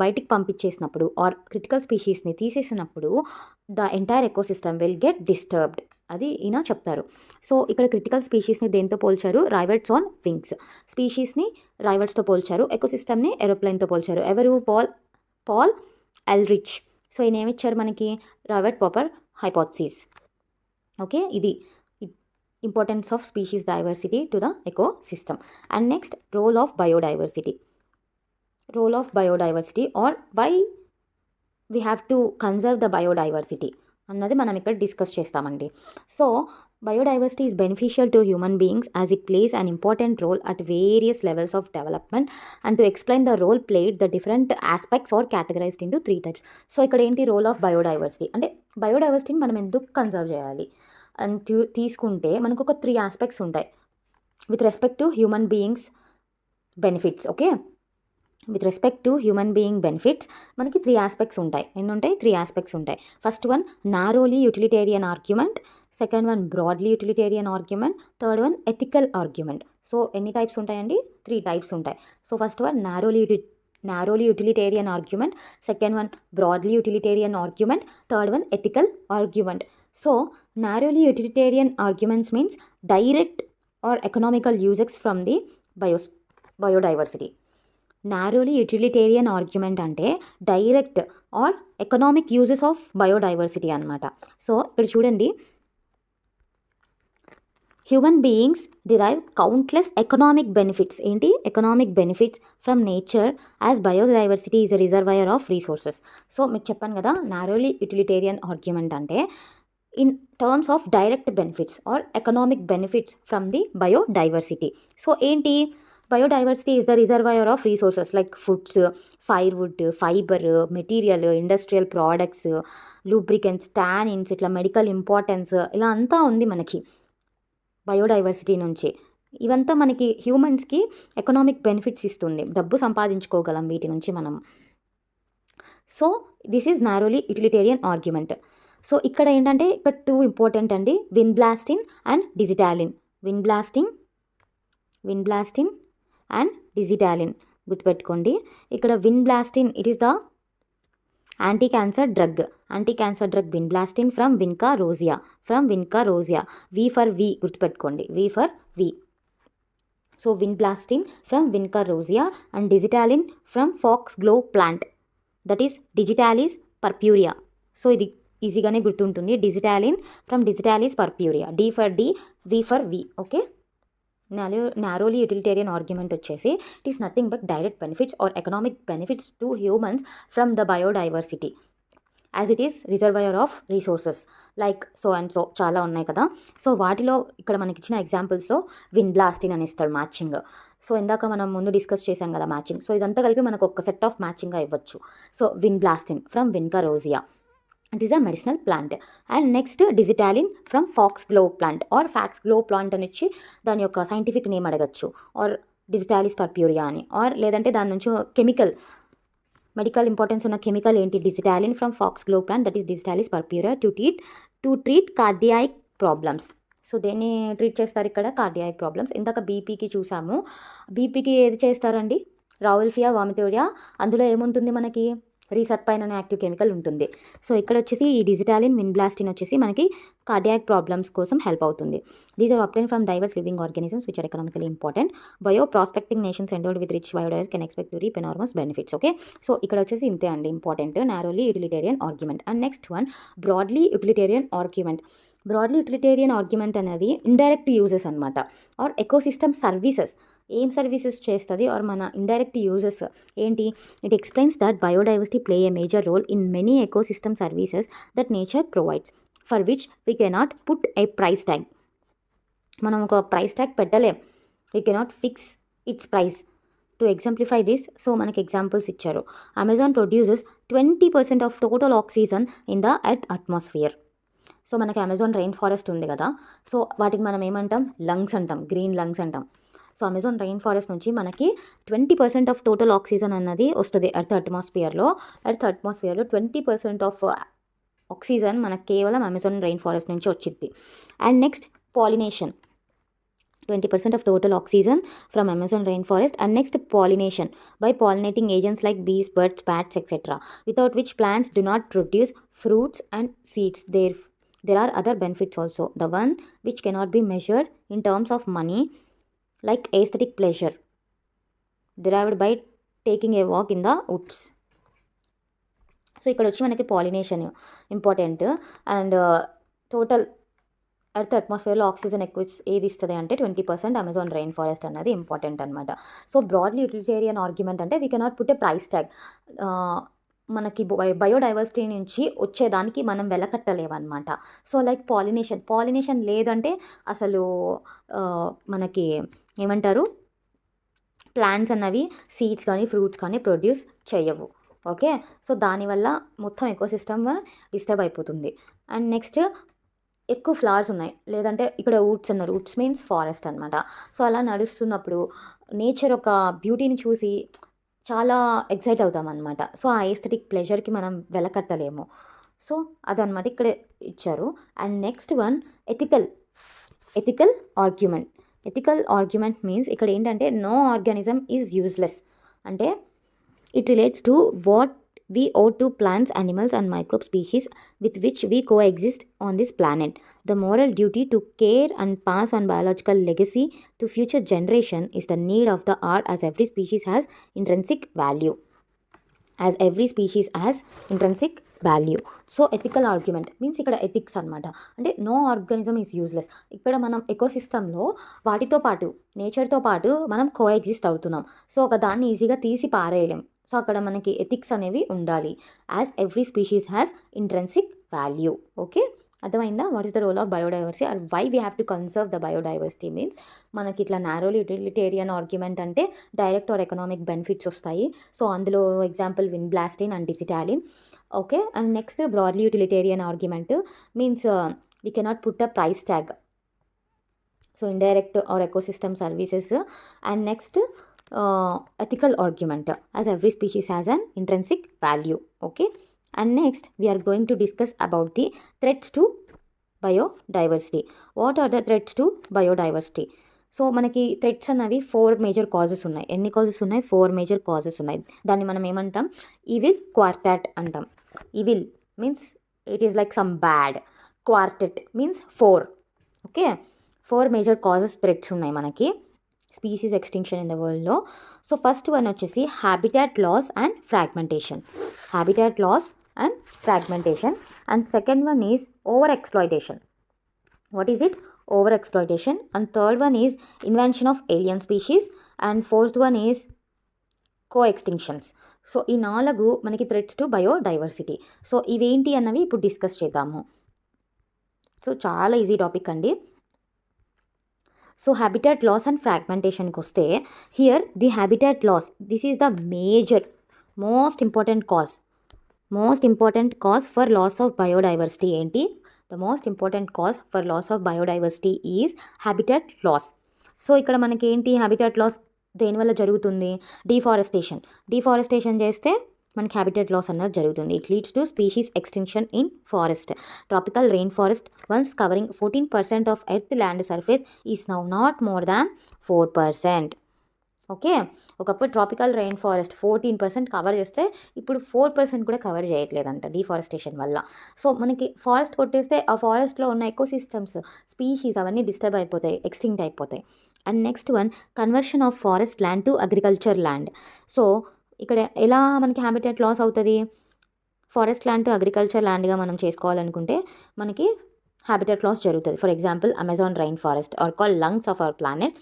బయటికి పంపించేసినప్పుడు ఆర్ క్రిటికల్ స్పీషీస్ని తీసేసినప్పుడు the entire ecosystem will get disturbed. అది ఈయన చెప్తారు. సో ఇక్కడ క్రిటికల్ స్పీషీస్ని దేంతో పోల్చారు? రైవర్ట్స్ ఆన్ వింగ్స్. స్పీషీస్ని రైవర్ట్స్తో పోల్చారు, ఎకోసిస్టమ్ని ఏరోప్లేన్తో పోల్చారు. ఎవరు? Paul Ehrlich. సో ఈయన ఏమిచ్చారు మనకి? రైవర్ట్ పాపర్ హైపోథసిస్. ఓకే, ఇది importance of species diversity to the ecosystem. And next, role of biodiversity or why we have to conserve the biodiversity అన్నది మనం ఇక్కడ డిస్కస్ చేస్తామండి. So biodiversity is beneficial to human beings as it plays an important role at various levels of development and to explain the role played the different aspects are categorized into 3 types. So ఇక్కడ ఏంటి role of biodiversity అంటే బయోడైవర్సిటీని మనం ఎందుకు conserve చేయాలి అని తీసుకుంటే మనకు ఒక 3 ఆస్పెక్ట్స్ ఉంటాయి with respect to human beings benefits. Okay, with respect to human being benefits మనకి 3 ఆస్పెక్ట్స్ ఉంటాయి. ఎన్ని ఉంటాయి? 3 ఆస్పెక్ట్స్ ఉంటాయి. First one narrowly utilitarian argument, second one broadly utilitarian argument, third one ethical argument. So ఎన్ని types ఉంటాయండి? 3 types ఉంటాయి. So first one narrowly utilitarian argument, second one broadly utilitarian argument, third one ethical argument. So narrowly utilitarian arguments means direct or economical uses from the biodiversity. Narrowly utilitarian argument అంటే direct or economic uses of biodiversity అనమాట. So ఇక్కడ చూడండి, human beings derive countless economic benefits. ఏంటి economic benefits from nature as biodiversity is a reservoir of resources. So మీకు చెప్పాను కదా, narrowly utilitarian argument అంటే in terms of direct benefits or economic benefits from the biodiversity. So ఏంటి biodiversity is the reservoir of resources like foods, firewood, fibre, material, industrial products, lubricants, tannins, ఇట్లా medical importance, ఇలా అంతా ఉంది మనకి biodiversity నుంచి. ఇవంతా మనకి హ్యూమన్స్కి ఎకనామిక్ బెనిఫిట్స్ ఇస్తుంది, డబ్బు సంపాదించుకోగలం వీటి నుంచి మనం. So this is narrowly utilitarian argument. So ఇక్కడ ఏంటంటే ఇక్కడ 2 ఇంపార్టెంట్ అండి, విన్బ్లాస్టిన్ అండ్ డిజిటాలిన్. విన్బ్లాస్టిన్ అండ్ డిజిటాలిన్ గుర్తుపెట్టుకోండి. ఇక్కడ vinblastine it is the anti cancer drug vinblastine from Vinca rosea. V for V గుర్తుపెట్టుకోండి, V for V. So vinblastine from Vinca rosea and digitalin from foxglove plant, that is Digitalis purpurea. So ఇది ఈజీగానే గుర్తుంటుంది, digitalin from Digitalis purpurea. D for D, V for V. Okay, narrowly utilitarian argument వచ్చేసి it is nothing but direct benefits or economic benefits to humans from the biodiversity as it is reservoir of resources like so and so చాలా ఉన్నాయి కదా. So వాటిలో ఇక్కడ మనకి ఇచ్చిన ఎగ్జాంపుల్స్లో విన్బ్లాస్టిన్ అని ఇస్తాడు మ్యాచింగ్. సో ఇందాక మనం ముందు డిస్కస్ చేసాం కదా మ్యాచింగ్. సో ఇదంతా కలిపి మనకు ఒక సెట్ ఆఫ్ మ్యాచింగ్గా ఇవ్వచ్చు. So vinblastine from Vinca rosea, it is a medicinal plant. And next digitalin from foxglove plant or foxglove plant అని ఇచ్చి దాని యొక్క సైంటిఫిక్ నేమ్ అడగచ్చు, ఆర్ డిజిటాలిస్ పర్ప్యూరియా అని. ఆర్ లేదంటే దాని నుంచి కెమికల్, మెడికల్ ఇంపార్టెన్స్ ఉన్న కెమికల్ ఏంటి, digitalin from foxglove plant, that is Digitalis purpurea to treat cardiac problems. So దేన్ని ట్రీట్ చేస్తారు ఇక్కడ, కార్డియాక్ ప్రాబ్లమ్స్. ఇందాక బీపీకి చూసాము, బీపీకి ఏది చేస్తారండి, రావుల్ఫియా వామిటోరియా. అందులో ఏముంటుంది మనకి, రీసర్పైన్ అనే యాక్టివ్ కెమికల్ ఉంటుంది. సో ఇక్కడ వచ్చేసి ఈ డిజిటాలిన్, విన్బ్లాస్టిన్ వచ్చేసి మనకి కార్డియాక్ ప్రాబ్లమ్స్ కోసం హెల్ప్ అవుతుంది. These are obtain from diverse living organisms which are economically important. Bioprospecting nations endowed with rich biodiversity can expect to reap enormous benefits. Okay, so ఇక్కడ వచ్చేసి ఇంతే అండి important, narrowly utilitarian argument. And next one broadly utilitarian argument. Broadly utilitarian argument అనేవి indirect uses అనమాట, or ecosystem services. ఏం services చేస్తుంది or మన indirect uses ఏంటి, it explains that biodiversity play a major role in many ecosystem services that nature provides for which we cannot put a price tag. మనం ఒక price tag పెట్టలేం, we cannot fix its price. To exemplify this, so మనకి examples ఇచ్చారు. Amazon produces 20% of total oxygen in the earth atmosphere. So మనకి Amazon rain forest ఉంది కదా, so వాటికి మనం ఏమంటాం, లంగ్స్ అంటాం, గ్రీన్ లంగ్స్ అంటాం. సో అమెజాన్ రెయిన్ ఫారెస్ట్ నుంచి మనకి 20% ఆఫ్ టోటల్ ఆక్సిజన్ అన్నది వస్తుంది ఎర్త్ అట్మాస్ఫియర్లో 20% ఆఫ్ ఆక్సిజన్ మనకు కేవలం అమెజాన్ రెయిన్ ఫారెస్ట్ నుంచి వచ్చింది. And next pollination, 20% of total oxygen from Amazon rainforest. And next, pollination by pollinating agents like bees, birds, bats, etc., without which plants do not produce fruits and seeds. There are other benefits also, the one which cannot be measured in terms of money, like aesthetic pleasure derived by taking a walk in the woods. So ఇక్కడ వచ్చి మనకి pollination important. And total earth అట్మాస్ఫియర్లో oxygen ఎక్కువ ఏది ఇస్తుంది అంటే 20% Amazon rain forest అన్నది important అనమాట. సో బ్రాడ్లీ యూటిలిటేరియన్ ఆర్గ్యుమెంట్ అంటే we cannot put a price tag. మనకి బయోడైవర్సిటీ నుంచి వచ్చేదానికి మనం వెలకట్టలేమన్నమాట. సో, లైక్ పాలినేషన్ లేదంటే అసలు మనకి ఏమంటారు, ప్లాంట్స్ అన్నవి సీడ్స్ కానీ, ఫ్రూట్స్ కానీ ప్రొడ్యూస్ చేయవు. ఓకే. సో, దానివల్ల మొత్తం ఎకోసిస్టమ్ డిస్టర్బ్ అయిపోతుంది. అండ్ నెక్స్ట్ ఎక్కువ ఫ్లవర్స్ ఉన్నాయి, లేదంటే ఇక్కడ రూట్స్ మీన్స్ ఫారెస్ట్ అనమాట. సో, అలా నడుస్తున్నప్పుడు నేచర్ ఒక బ్యూటీని చూసి చాలా ఎక్సైట్ అవుతామన్నమాట. సో, ఆ ఎస్థెటిక్ ప్లెజర్‌కి మనం వెలకట్టలేము. సో, అదనమాట ఇక్కడ ఇచ్చారు. And next one ethical argument. Ethical argument means ఇక్కడ ఏంటంటే నో ఆర్గానిజం ఈజ్ యూజ్లెస్. అంటే it relates to what we owe to plants, animals, and microbe species with which we coexist on this planet. The moral duty to care and pass on biological legacy to future generation is the need of the hour, as every species has intrinsic value. So ethical argument means ఇక్కడ ethics అనమాట. అంటే no organism is useless. ఇక్కడ మనం ఎకోసిస్టంలో వాటితో పాటు, నేచర్తో పాటు మనం coexist అవుతున్నాం. సో ఒక దాన్ని ఈజీగా తీసి పారేయలేం. సో అక్కడ మనకి ఎథిక్స్ అనేవి ఉండాలి. As every species has intrinsic value. Okay, అర్థమైందా? What is the role of biodiversity or why we have to conserve the biodiversity means మనకి ఇట్లా నారోలీ యూటిలిటేరియన్ ఆర్గ్యుమెంట్ అంటే డైరెక్ట్ ఆర్ ఎకనామిక్ బెనిఫిట్స్ వస్తాయి. So అందులో example vinblastine and digitalin. Okay. And next broadly utilitarian argument means we cannot put a price tag. So indirect or ecosystem services. And next ethical argument, as every species has an intrinsic value. Okay. And next we are going to discuss about the threats to biodiversity. What are the threats to biodiversity? So మనకి threats అన్నవి 4 major causes ఉన్నాయి. ఎన్ని causes ఉన్నాయి? 4 major causes ఉన్నాయి. దాన్ని మనం ఏమంటాం? Evil quartet అంటాం. Evil means it is like some bad. Quartet means 4. Okay, 4 major causes threats ఉన్నాయి మనకి స్పీసీస్ ఎక్స్టింక్షన్ ఇన్ ద వరల్డ్లో. సో ఫస్ట్ వన్ వచ్చేసి habitat loss and fragmentation. And second one is over exploitation. What is it? Over exploitation. And third one is invention of alien species. And fourth one is co extinctions. So ఈ 4 మనకి threats to biodiversity. So ఇవేంటి అన్నవి ఇప్పుడు discuss చేద్దాము. So చాలా easy topic అండి. So habitat loss and ఫ్రాగ్మెంటేషన్కి వస్తే, here the habitat loss, this is the major most important cause for loss of biodiversity. ఏంటి? The most important cause for loss of biodiversity is habitat loss. So ఇక్కడ మనకి ఏంటి habitat loss దేనివల్ల జరుగుతుంది? Deforestation చేస్తే మనకి హ్యాబిటాట్ లాస్ అన్నది జరుగుతుంది. It leads to species extinction in forest. Tropical rain forest once covering 14% of earth land surface is now not more than 4%. Okay, ఒకప్పుడు ట్రాపికల్ రెయిన్ ఫారెస్ట్ 14% కవర్ చేస్తే ఇప్పుడు 4% కూడా కవర్ చేయట్లేదంట డిఫారెస్టేషన్ వల్ల. So మనకి forest కొట్టేస్తే ఆ ఫారెస్ట్లో ఉన్న ఎకోసిస్టమ్స్, స్పీషీస్ అవన్నీ డిస్టర్బ్ అయిపోతాయి, ఎక్స్టింక్ట్ అయిపోతాయి. And next one conversion of forest land to agriculture land. So ఇక్కడ ఎలా మనకి హ్యాబిటాట్ లాస్ అవుతుంది? ఫారెస్ట్ ల్యాండ్ టు అగ్రికల్చర్ ల్యాండ్గా మనం చేసుకోవాలనుకుంటే మనకి హ్యాబిటాట్ లాస్ జరుగుతుంది. For example Amazon rain forest are call lungs of our planet.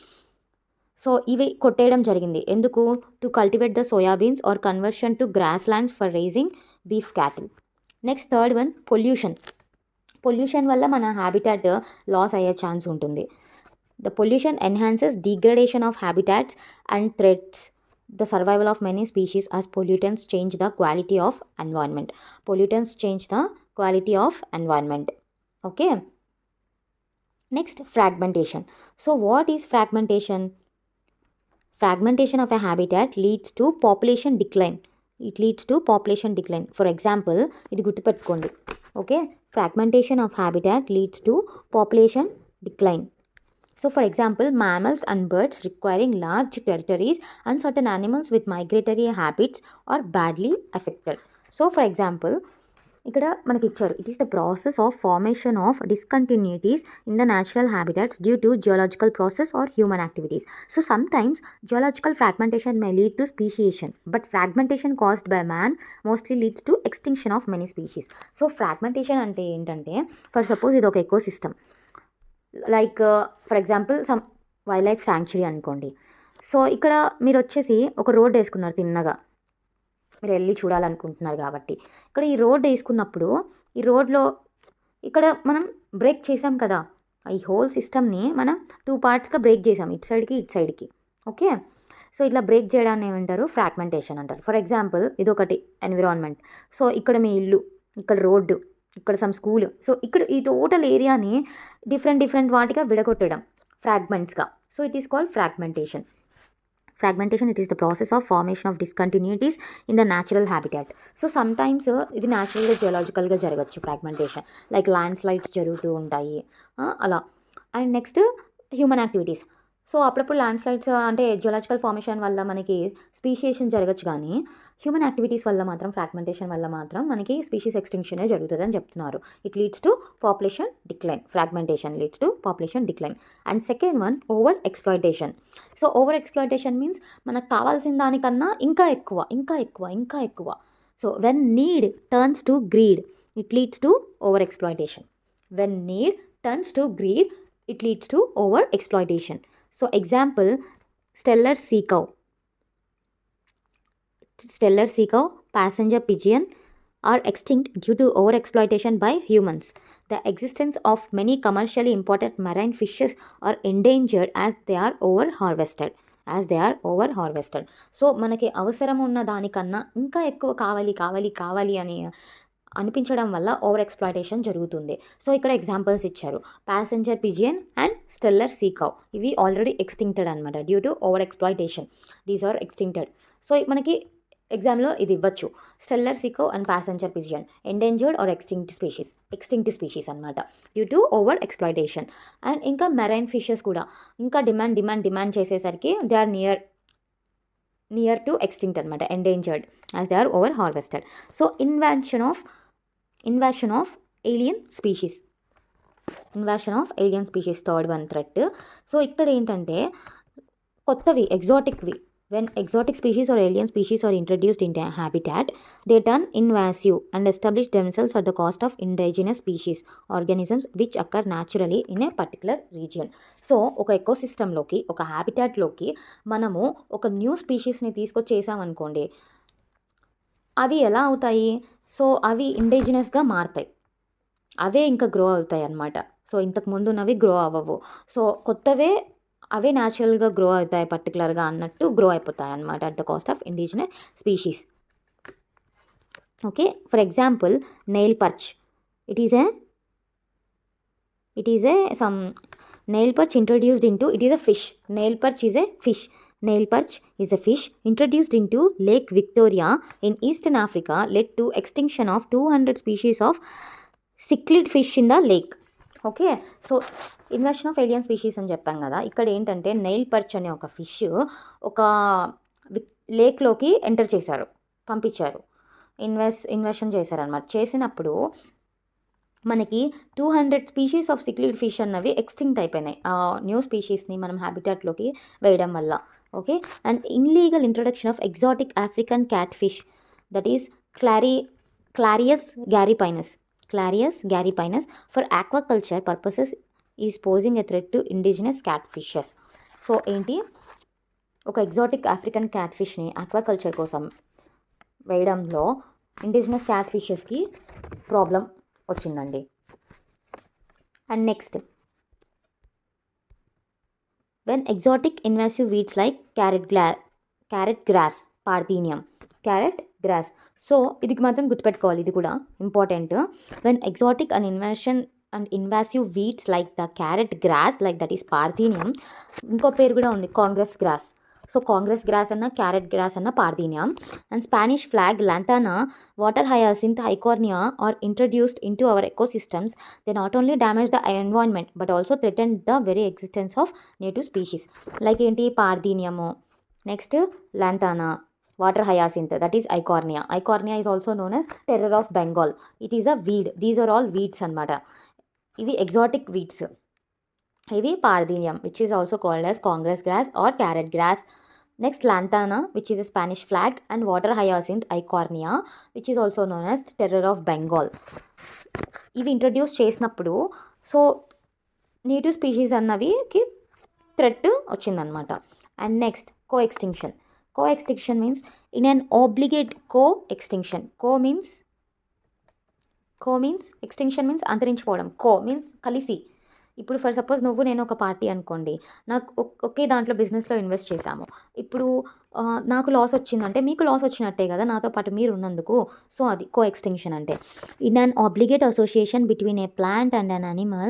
So ఇవి కొట్టేయడం జరిగింది. ఎందుకు? To cultivate the soybeans or conversion to grass lands for raising beef cattle. Next third one pollution వల్ల మన habitat loss అయ్యే ఛాన్స్ ఉంటుంది. The pollution enhances degradation of habitats and threats the survival of many species as pollutants change the quality of environment. Okay. Next, fragmentation. So what is fragmentation? Fragmentation of a habitat leads to population decline. For example, ఇది గుర్తుపెట్టుకోండి. Okay, fragmentation of habitat leads to population decline. So for example, mammals and birds requiring large territories and certain animals with migratory habits are badly affected. So for example, ఇక్కడ మనకి ఇచ్చారు, it is the process of formation of discontinuities in the natural habitats due to geological process or human activities. So sometimes geological fragmentation may lead to speciation, but fragmentation caused by man mostly leads to extinction of many species. So fragmentation అంటే ఏంటంటే, for suppose ఇది ఒక ecosystem, like for example some wild life sanctuary అనుకోండి. So ఇక్కడ మీరు వచ్చేసి ఒక road వేసుకున్నారు తిన్నగా. మీరు వెళ్ళి చూడాలనుకుంటున్నారు కాబట్టి. ఇక్కడ ఈ రోడ్ వేసుకున్నప్పుడు ఈ రోడ్లో ఇక్కడ మనం బ్రేక్ చేసాం కదా, ఈ హోల్ సిస్టమ్ని మనం 2 పార్ట్స్గా బ్రేక్ చేసాం, ఇటు సైడ్కి ఇటు సైడ్కి. ఓకే, సో ఇట్లా బ్రేక్ చేయడాన్ని ఏమంటారు, ఫ్రాగ్మెంటేషన్ అంటారు. ఫర్ ఎగ్జాంపుల్ ఇదొకటి ఎన్విరాన్మెంట్. సో ఇక్కడ మీ ఇల్లు, ఇక్కడ రోడ్డు, ఇక్కడ సమ్ స్కూల్. సో ఇక్కడ ఈ టోటల్ ఏరియాని డిఫరెంట్ వాటిగా విడగొట్టడం, ఫ్రాగ్మెంట్స్గా. So it is called fragmentation. Fragmentation, it is the process of formation of discontinuities in the natural habitat. So sometimes ఇది న్యాచురల్గా జియోలాజికల్గా జరగచ్చు ఫ్రాగ్మెంటేషన్, లైక్ ల్యాండ్ స్లైడ్స్ జరుగుతూ ఉంటాయి అలా. And next human activities. So అప్పుడప్పుడు ల్యాండ్ స్లైడ్స్ అంటే geological formation వల్ల మనకి స్పీషియేషన్ జరగచ్చు, కానీ హ్యూమన్ యాక్టివిటీస్ వల్ల మాత్రం, ఫ్రాగ్మెంటేషన్ వల్ల మాత్రం మనకి స్పీషీస్ ఎక్స్టింక్షనే జరుగుతుంది అని చెప్తున్నారు. It leads to population decline. Fragmentation leads to population decline. And second one, over exploitation. So over exploitation means మనకు కావాల్సిన దానికన్నా ఇంకా ఎక్కువ. So when need turns to greed, it leads to over exploitation. When need turns to greed, it leads to over exploitation. So example, Steller sea cow, passenger pigeon are extinct due to overexploitation by humans. The existence of many commercially important marine fishes are endangered as they are over-harvested. So మనకి అవసరం ఉన్న దానికన్నా ఇంకా ఎక్కువ కావాలి అని అనిపించడం వల్ల ఓవర్ ఎక్స్ప్లాయిటేషన్ జరుగుతుంది. సో ఇక్కడ ఎగ్జాంపుల్స్ ఇచ్చారు, passenger pigeon and Steller sea cow. ఇవి ఆల్రెడీ ఎక్స్టింక్టెడ్ అనమాట due to over exploitation. These are extincted. So మనకి ఎగ్జామ్లో ఇది ఇవ్వచ్చు, Steller sea cow and passenger pigeon endangered or extinct species అనమాట due to over exploitation. And ఇంకా marine fishes కూడా ఇంకా డిమాండ్ చేసేసరికి they are near to extinct అనమాట, endangered as they are over harvested. So invasion of alien species, third one threat. So ఇక్కడ ఏంటంటే కొత్తవి, ఎగ్జాటిక్వి. When exotic species or alien species are introduced into a habitat, they turn invasive and establish themselves at the cost of indigenous species, organisms which occur naturally in a particular region. So ఒక ఎకోసిస్టంలోకి, ఒక హ్యాబిటాట్లోకి మనము ఒక new స్పీషీస్ని తీసుకొచ్చేసామనుకోండి, అవి ఎలా అవుతాయి? So అవి ఇండిజినస్గా మారుతాయి, అవే ఇంకా గ్రో అవుతాయి అన్నమాట. సో ఇంతకు ముందు ఉన్నవి గ్రో అవ్వవు. సో కొత్తవే అవే న్యాచురల్గా గ్రో అవుతాయి, పర్టికులర్గా అన్నట్టు గ్రో అయిపోతాయి అన్నమాట at the cost of indigenous species. Okay, for example nail parch. It is a some nail parch introduced into, it is a fish. Nail parch is a fish introduced into Lake Victoria in Eastern Africa led to extinction of 200 species of cichlid fish in the lake. Okay, so invasion of alien species అని చెప్పాం కదా. ఇక్కడ ఏంటంటే nail parch అనే ఒక fish ఒక లేక్లోకి enter చేశారు, పంపించారు, ఇన్వెషన్ చేశారనమాట. చేసినప్పుడు మనకి 200 స్పీషీస్ ఆఫ్ సిక్లిడ్ ఫిష్ అన్నవి ఎక్స్టింక్ట్ అయిపోయినాయి ఆ న్యూ స్పీషీస్ని మనం హ్యాబిటాట్లోకి వేయడం వల్ల. Okay, and illegal introduction of exotic African catfish, that is Clarias gariepinus for aquaculture purposes is posing a threat to indigenous catfishes. So ఏంటి, ఒక ఎగ్జాటిక్ ఆఫ్రికన్ క్యాట్ ఫిష్ని ఆక్వాకల్చర్ కోసం వేయడంలో ఇండిజినస్ క్యాట్ ఫిషెస్కి ప్రాబ్లం వచ్చిందండి. And next, when exotic invasive weeds like carrot grass, parthenium, carrot grass. So ఇది మాత్రం గుర్తుపెట్టుకోవాలి, ఇది కూడా important. When exotic and invasive weeds like the carrot grass, like that is parthenium. ఇంకో పేరు కూడా ఉంది, congress grass. So congress grass అన్న, క్యారెట్ గ్రాస్ అన్న, parthenium. And Spanish flag, lantana, water hyacinth, Eichhornia are introduced into our ecosystems. They not only damage the environment but also threaten the very existence of native species. Like ఏంటి, parthenium, next lantana, water hyacinth, that is Eichhornia. Eichhornia is also known as terror of Bengal. It is a weed. These are all weeds anamata. Ivi exotic weeds. Ivi Parthenium, which is also called as Congress grass or carrot grass. Next, Lantana, which is a Spanish flag, and water hyacinth, Eichhornia, which is also known as terror of Bengal. Ivi introduce చేసినప్పుడు so native species అన్నవికి threat వచ్చిందనమాట. And next, coextinction. Co-extinction means in an obligate co-extinction. Co means extinction means అంతరించిపోవడం. Co means కలిసి. ఇప్పుడు for suppose నువ్వు నేను ఒక party అనుకోండి, నాకు ఒకే దాంట్లో బిజినెస్లో ఇన్వెస్ట్ చేశాము. ఇప్పుడు నాకు లాస్ వచ్చిందంటే మీకు లాస్ వచ్చినట్టే కదా నాతో పాటు మీరు ఉన్నందుకు. సో అది కో ఎక్స్టింక్షన్ అంటే. In an obligate association between A plant and an animal,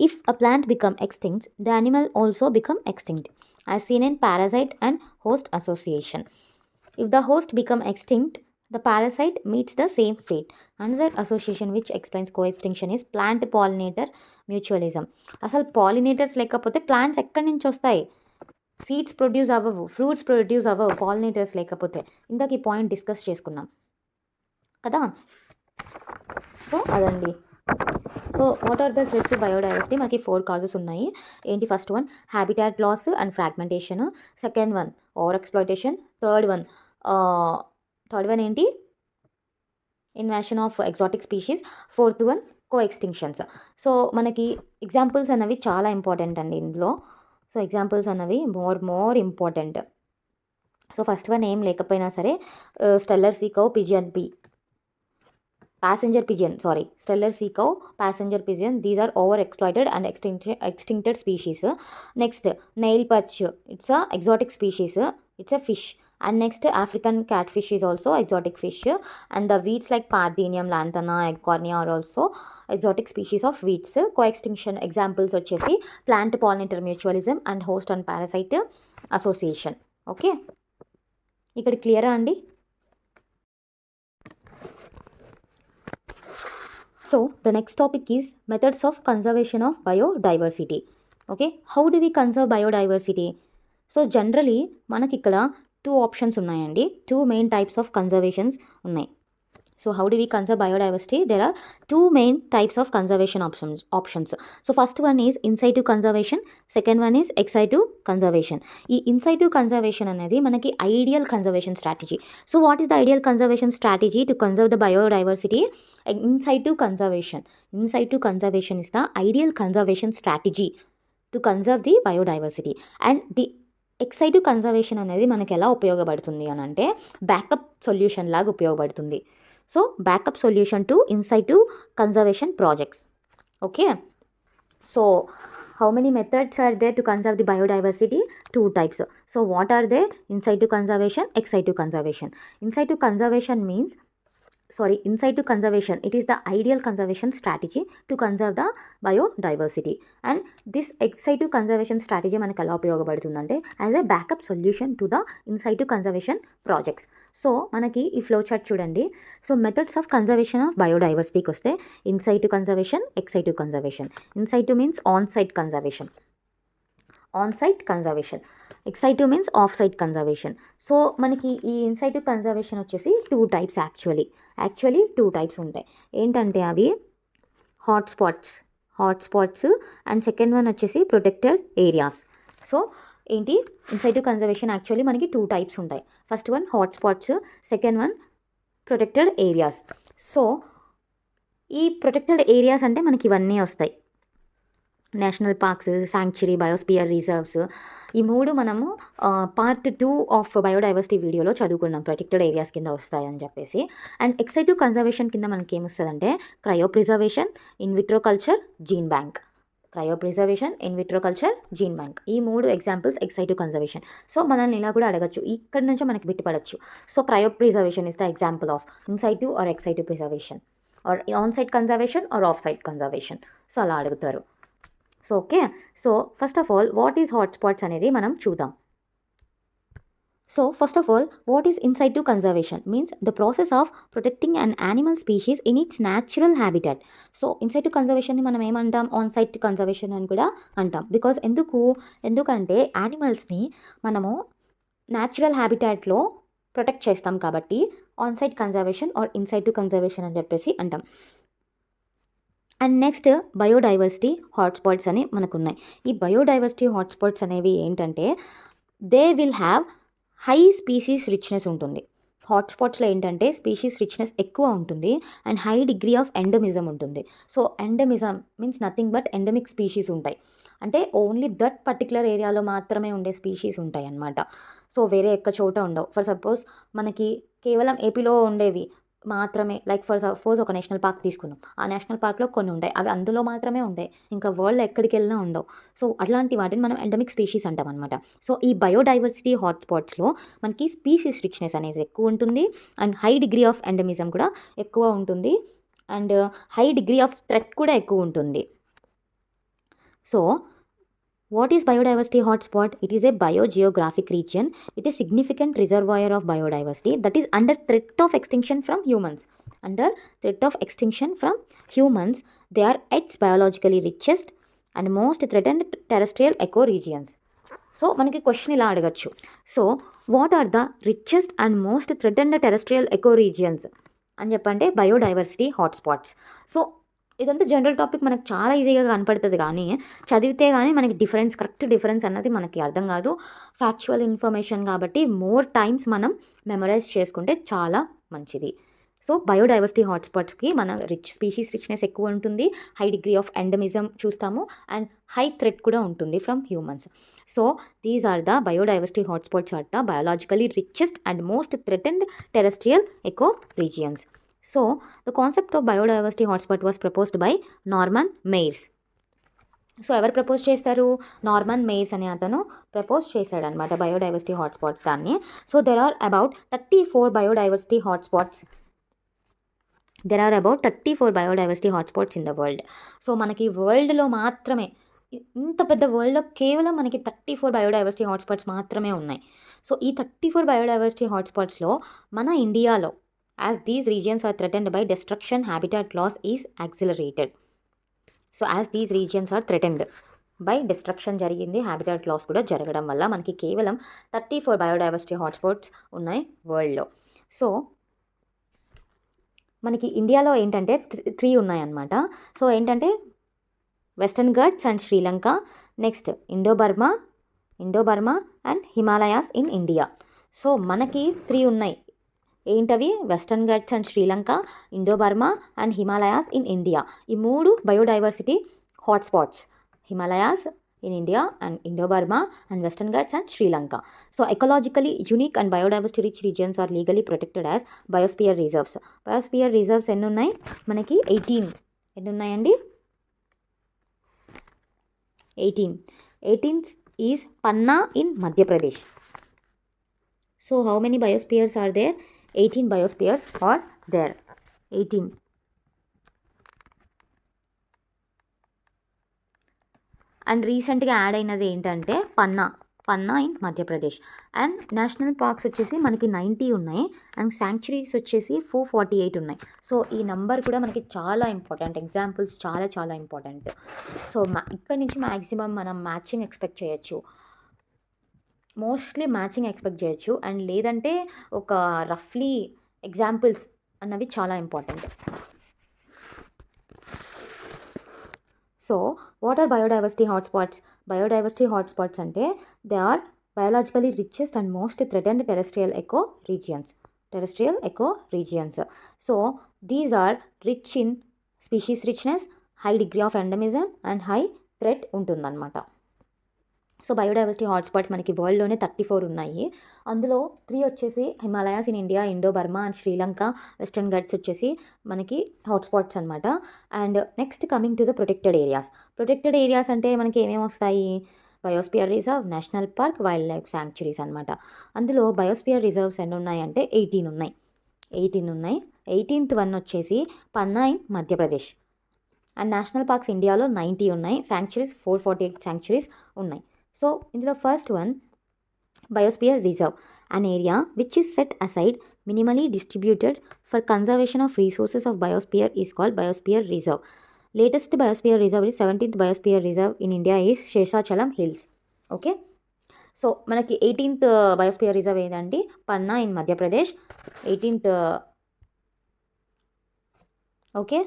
if a plant become extinct, the animal also become extinct, as seen in parasite and host association. If the host become extinct, the parasite meets the same fate. Another association which explains co-extinction is plant pollinator mutualism. అసలు pollinators లేకపోతే plants ఎక్కడి నుంచి వస్తాయి? Seeds produce అవ్వవు, fruits produce అవ్వవు pollinators లేకపోతే. ఇందాక ఈ పాయింట్ డిస్కస్ చేసుకున్నాం కదా. సో అదండి. So what are the threat to biodiversity? మనకి 4 కాజెస్ ఉన్నాయి. ఏంటి? First one habitat loss and fragmentation. Second one over exploitation. Third one ఏంటి? Invasion of exotic species. Fourth one co extinctions. So మనకి examples అన్నవి చాలా important అండి ఇందులో. So examples అన్నవి more important. So first one ఏం లేకపోయినా సరే Steller sea cow pigeon be Steller sea cow, passenger pigeon, these are over exploited and extincted species. Next, nail perch, it's a exotic species, it's a fish. And next, African catfish is also exotic fish. And the weeds like Parthenium, Lantana, Eggcornia are also exotic species of weeds. Co-extinction examples వచ్చేసి plant pollinator mutualism and host and parasite association. Okay, ఇక్కడ క్లియరా అండి? So the next topic is methods of conservation of biodiversity. Okay, how do we conserve biodiversity? So generally మనకి ఇక్కడ 2 options ఉన్నాయండి. 2 main types of conservations ఉన్నాయి. So how do we conserve biodiversity? There are 2 main types of conservation options. So first one is in situ conservation, second one is ex situ conservation. ఈ in situ conservation అనేది మనకి ideal conservation strategy. So what is the ideal conservation strategy to conserve the biodiversity? In situ conservation. In situ conservation is the ideal conservation strategy to conserve the biodiversity. And the ex situ conservation అనేది మనకి ఎలా ఉపయోగపడుతుంది అని అంటే backup solution లాగా ఉపయోగపడుతుంది. So backup solution to in situ conservation projects. Okay, so how many methods are there to conserve the biodiversity? 2 types. So what are they? In situ conservation, ex situ conservation. In situ conservation means in situ conservation, it is the ideal conservation strategy to conserve the biodiversity. And this ex situ conservation strategy మనకు ఎలా ఉపయోగపడుతుందంటే as a backup solution to the in situ conservation projects. So మనకి ఈ flow chart చూడండి. So methods of conservation of బయోడైవర్సిటీకి వస్తే in situ conservation, ex situ conservation. In situ means on site conservation, ex situ means off site conservation. So మనకి ఈ in situ conservation వచ్చేసి 2 types actually 2 types ఉంటాయి. ఏంటంటే అవి hotspots and second one వచ్చేసి protected areas. So ఏంటి? In situ conservation actually మనకి 2 types ఉంటాయి. First one hotspots, second one protected areas. So ఈ ప్రొటెక్టెడ్ ఏరియాస్ అంటే మనకి ఇవన్నీ వస్తాయి. National parks, sanctuary, biosphere reserves. ఈ 3 మనము పార్ట్ 2 ఆఫ్ బయోడైవర్సిటీ వీడియోలో చదువుకున్నాం, ప్రొటెక్టెడ్ ఏరియాస్ కింద వస్తాయని చెప్పేసి. అండ్ ఎక్స్ situ కన్జర్వేషన్ కింద మనకి ఏమొస్తుందంటే cryopreservation, in vitro culture, gene bank. ఈ 3 examples ex situ conservation. So మనల్ని ఇలా కూడా అడగచ్చు, ఇక్కడ నుంచో మనకి బిట్టుపడచ్చు. So cryopreservation is the example of in situ or ex situ preservation, or on site conservation or off site conservation. So అలా అడుగుతారు. So okay, so first of all what is hotspots అనేది మనం చూద్దాం. So first of all what is in situ conservation means the process of protecting an animal species in it's natural habitat. So in situ కన్జర్వేషన్ని మనం ఏమంటాం? On site conservation అని కూడా అంటాం. Because ఎందుకంటే యానిమల్స్ని మనము న్యాచురల్ హ్యాబిటాట్లో ప్రొటెక్ట్ చేస్తాం కాబట్టి on site conservation or in situ conservation అని చెప్పేసి అంటాం. అండ్ నెక్స్ట్ బయోడైవర్సిటీ హాట్స్పాట్స్ అని మనకున్నాయి. ఈ బయోడైవర్సిటీ హాట్స్పాట్స్ అనేవి ఏంటంటే they will have high species richness ఉంటుంది. హాట్స్పాట్స్లో ఏంటంటే స్పీషీస్ రిచ్నెస్ ఎక్కువ ఉంటుంది and high degree of endemism ఉంటుంది. So endemism means nothing but endemic species ఉంటాయి. అంటే ఓన్లీ దట్ పర్టికులర్ ఏరియాలో మాత్రమే ఉండే స్పీషీస్ ఉంటాయి అన్నమాట. సో వేరే ఎక్క చోట ఉండవు. ఫర్ సపోజ్ మనకి కేవలం ఏపీలో ఉండేవి మాత్రమే, లైక్ ఫర్ సపోజ్ ఒక నేషనల్ పార్క్ తీసుకున్నాం. ఆ నేషనల్ పార్క్లో కొన్ని ఉంటాయి, అవి అందులో మాత్రమే ఉంటాయి, ఇంకా వరల్డ్ ఎక్కడికి వెళ్ళినా ఉండవు. సో అట్లాంటి వాటిని మనం ఎండమిక్ స్పీషీస్ అంటాం అనమాట. సో ఈ బయోడైవర్సిటీ హాట్స్పాట్స్లో మనకి స్పీషీస్ రిచ్నెస్ అనేది ఎక్కువ ఉంటుంది, and high degree of endemism కూడా ఎక్కువ ఉంటుంది, and high degree of threat కూడా ఎక్కువ ఉంటుంది. So what is biodiversity hotspot? It is a biogeographic region with a significant reservoir of biodiversity that is under threat of extinction from humans. Under threat of extinction from humans, they are its biologically richest and most threatened terrestrial ecoregions. So మనకి question ఇలా అడగచ్చు. So what are the richest and most threatened terrestrial ecoregions అని చెప్పంటే biodiversity hotspots. So ఇదంతా general topic, మనకు చాలా ఈజీగా కనపడుతుంది, కానీ చదివితే కానీ మనకి కరెక్ట్ డిఫరెన్స్ అన్నది మనకి అర్థం కాదు. ఫ్యాక్చువల్ ఇన్ఫర్మేషన్ కాబట్టి మోర్ టైమ్స్ మనం మెమరైజ్ చేసుకుంటే చాలా మంచిది. సో బయోడైవర్సిటీ హాట్స్పాట్స్కి మన స్పీషీస్ రిచ్నెస్ ఎక్కువ ఉంటుంది, హై డిగ్రీ ఆఫ్ ఎండమిజం చూస్తాము, అండ్ హై థ్రెట్ కూడా ఉంటుంది from humans. So these are the biodiversity hotspots are the biologically richest and most threatened terrestrial echo regions. So, the concept of biodiversity hotspot was proposed by Norman Mairs. సో ఎవరు propose చేస్తారు? Norman Myers అనే అతను propose చేశాడనమాట biodiversity hotspots దాన్ని. So there are about 34 biodiversity hotspots. In the world. So మనకి వరల్డ్లో మాత్రమే, ఇంత పెద్ద వరల్డ్లో కేవలం మనకి 34 బయోడైవర్సిటీ హాట్స్పాట్స్ మాత్రమే ఉన్నాయి. సో ఈ 34 బయోడైవర్సిటీ హాట్స్పాట్స్లో మన ఇండియాలో, as these regions are threatened by destruction, habitat loss is accelerated. So as these regions are threatened by destruction జరిగింది, హ్యాబిటాట్ లాస్ కూడా జరగడం వల్ల మనకి కేవలం 34 బయోడైవర్సిటీ హాట్స్పాట్స్ ఉన్నాయి వరల్డ్లో. సో మనకి ఇండియాలో ఏంటంటే 3 ఉన్నాయన్నమాట. సో ఏంటంటే Western Ghats and Sri Lanka, next Indo Burma and Himalayas in India. So మనకి 3 ఉన్నాయి. ఏంటవి? Western Ghats and Sri Lanka, Indo Burma and Himalayas in India. ఈ 3 biodiversity hotspots, Himalayas in India and Indo Burma and Western Ghats and Sri Lanka. So ecologically unique and biodiversity rich regions are legally protected as biosphere reserves. Biosphere reserves ఎన్ని ఉన్నాయి? మనకి 18. ఎన్ని ఉన్నాయండి? 18 is Panna in Madhya Pradesh. So how many biospheres are there? 18 biospheres are there. 18. And రీసెంట్గా add అయినది ఏంటంటే Panna in Madhya Pradesh. And national parks వచ్చేసి మనకి 90 ఉన్నాయి, అండ్ శాంక్చురీస్ వచ్చేసి 448 ఉన్నాయి. సో ఈ నెంబర్ కూడా మనకి చాలా ఇంపార్టెంట్, ఎగ్జాంపుల్స్ చాలా ఇంపార్టెంట్. సో ఇక్కడ నుంచి మ్యాక్సిమం మనం మ్యాచింగ్ ఎక్స్పెక్ట్ చేయొచ్చు, మోస్ట్లీ మ్యాచింగ్ ఎక్స్పెక్ట్ చేయొచ్చు, అండ్ లేదంటే ఒక రఫ్లీ ఎగ్జాంపుల్స్ అన్నవి చాలా important. So what are biodiversity hotspots? Biodiversity hotspots అంటే they are biologically richest and most threatened terrestrial echo regions. So these are rich in species richness, high degree of endemism and high threat ఉంటుందన్నమాట. So biodiversity hotspots మనకి వరల్డ్లోనే 34 ఉన్నాయి. అందులో 3 వచ్చేసి Himalayas in India, Indo Burma and Sri Lanka, western Ghats వచ్చేసి మనకి hotspots అనమాట. And next coming to the protected areas అంటే మనకి ఏమేమి వస్తాయి? Biosphere reserve, national park, wild life sanctuaries అనమాట. అందులో బయోస్పియర్ రిజర్వ్స్ ఎన్ని ఉన్నాయంటే 18 ఉన్నాయి. 18th వన్ వచ్చేసి Panna in Madhya Pradesh. And national parks ఇండియాలో 90 ఉన్నాయి, శాంక్చురీస్ 448 శాంక్చురీస్ ఉన్నాయి. సో ఇందులో first one biosphere reserve, an area which is set aside minimally distributed for conservation of resources of biosphere is called biosphere reserve. Latest biosphere reserve is 17th biosphere reserve in India is Sheshachalam Hills. Okay, so మనకి 18th biosphere reserve ఏదండి? Panna in Madhya Pradesh. 18th okay,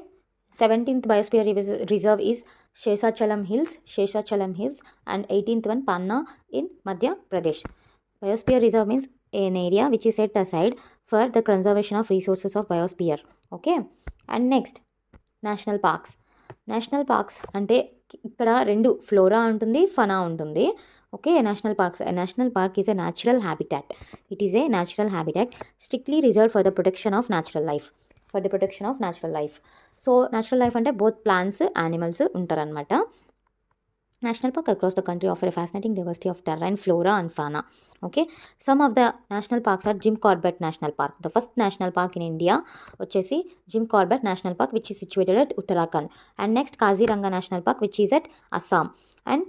17th biosphere reserve is Sheshachalam Hills and 18th one Panna in Madhya Pradesh. Biosphere reserve means an area which is set aside for the conservation of resources of biosphere. Okay, and next national parks ante ఇక్కడ 2 flora ఉంటుంది, fauna ఉంటుంది. Okay. National park is a natural habitat. It is a natural habitat strictly reserve for the protection of natural life. So natural life అంటే both plants, animals ఉంటారనమాట. National park across the country offer a fascinating diversity of terrain, flora and fauna. Okay, some of the national parks are Jim Corbett National Park. The first national park in India vachesi Jim Corbett National Park, which is situated at Uttarakhand, and next Kaziranga National Park, which is at Assam, and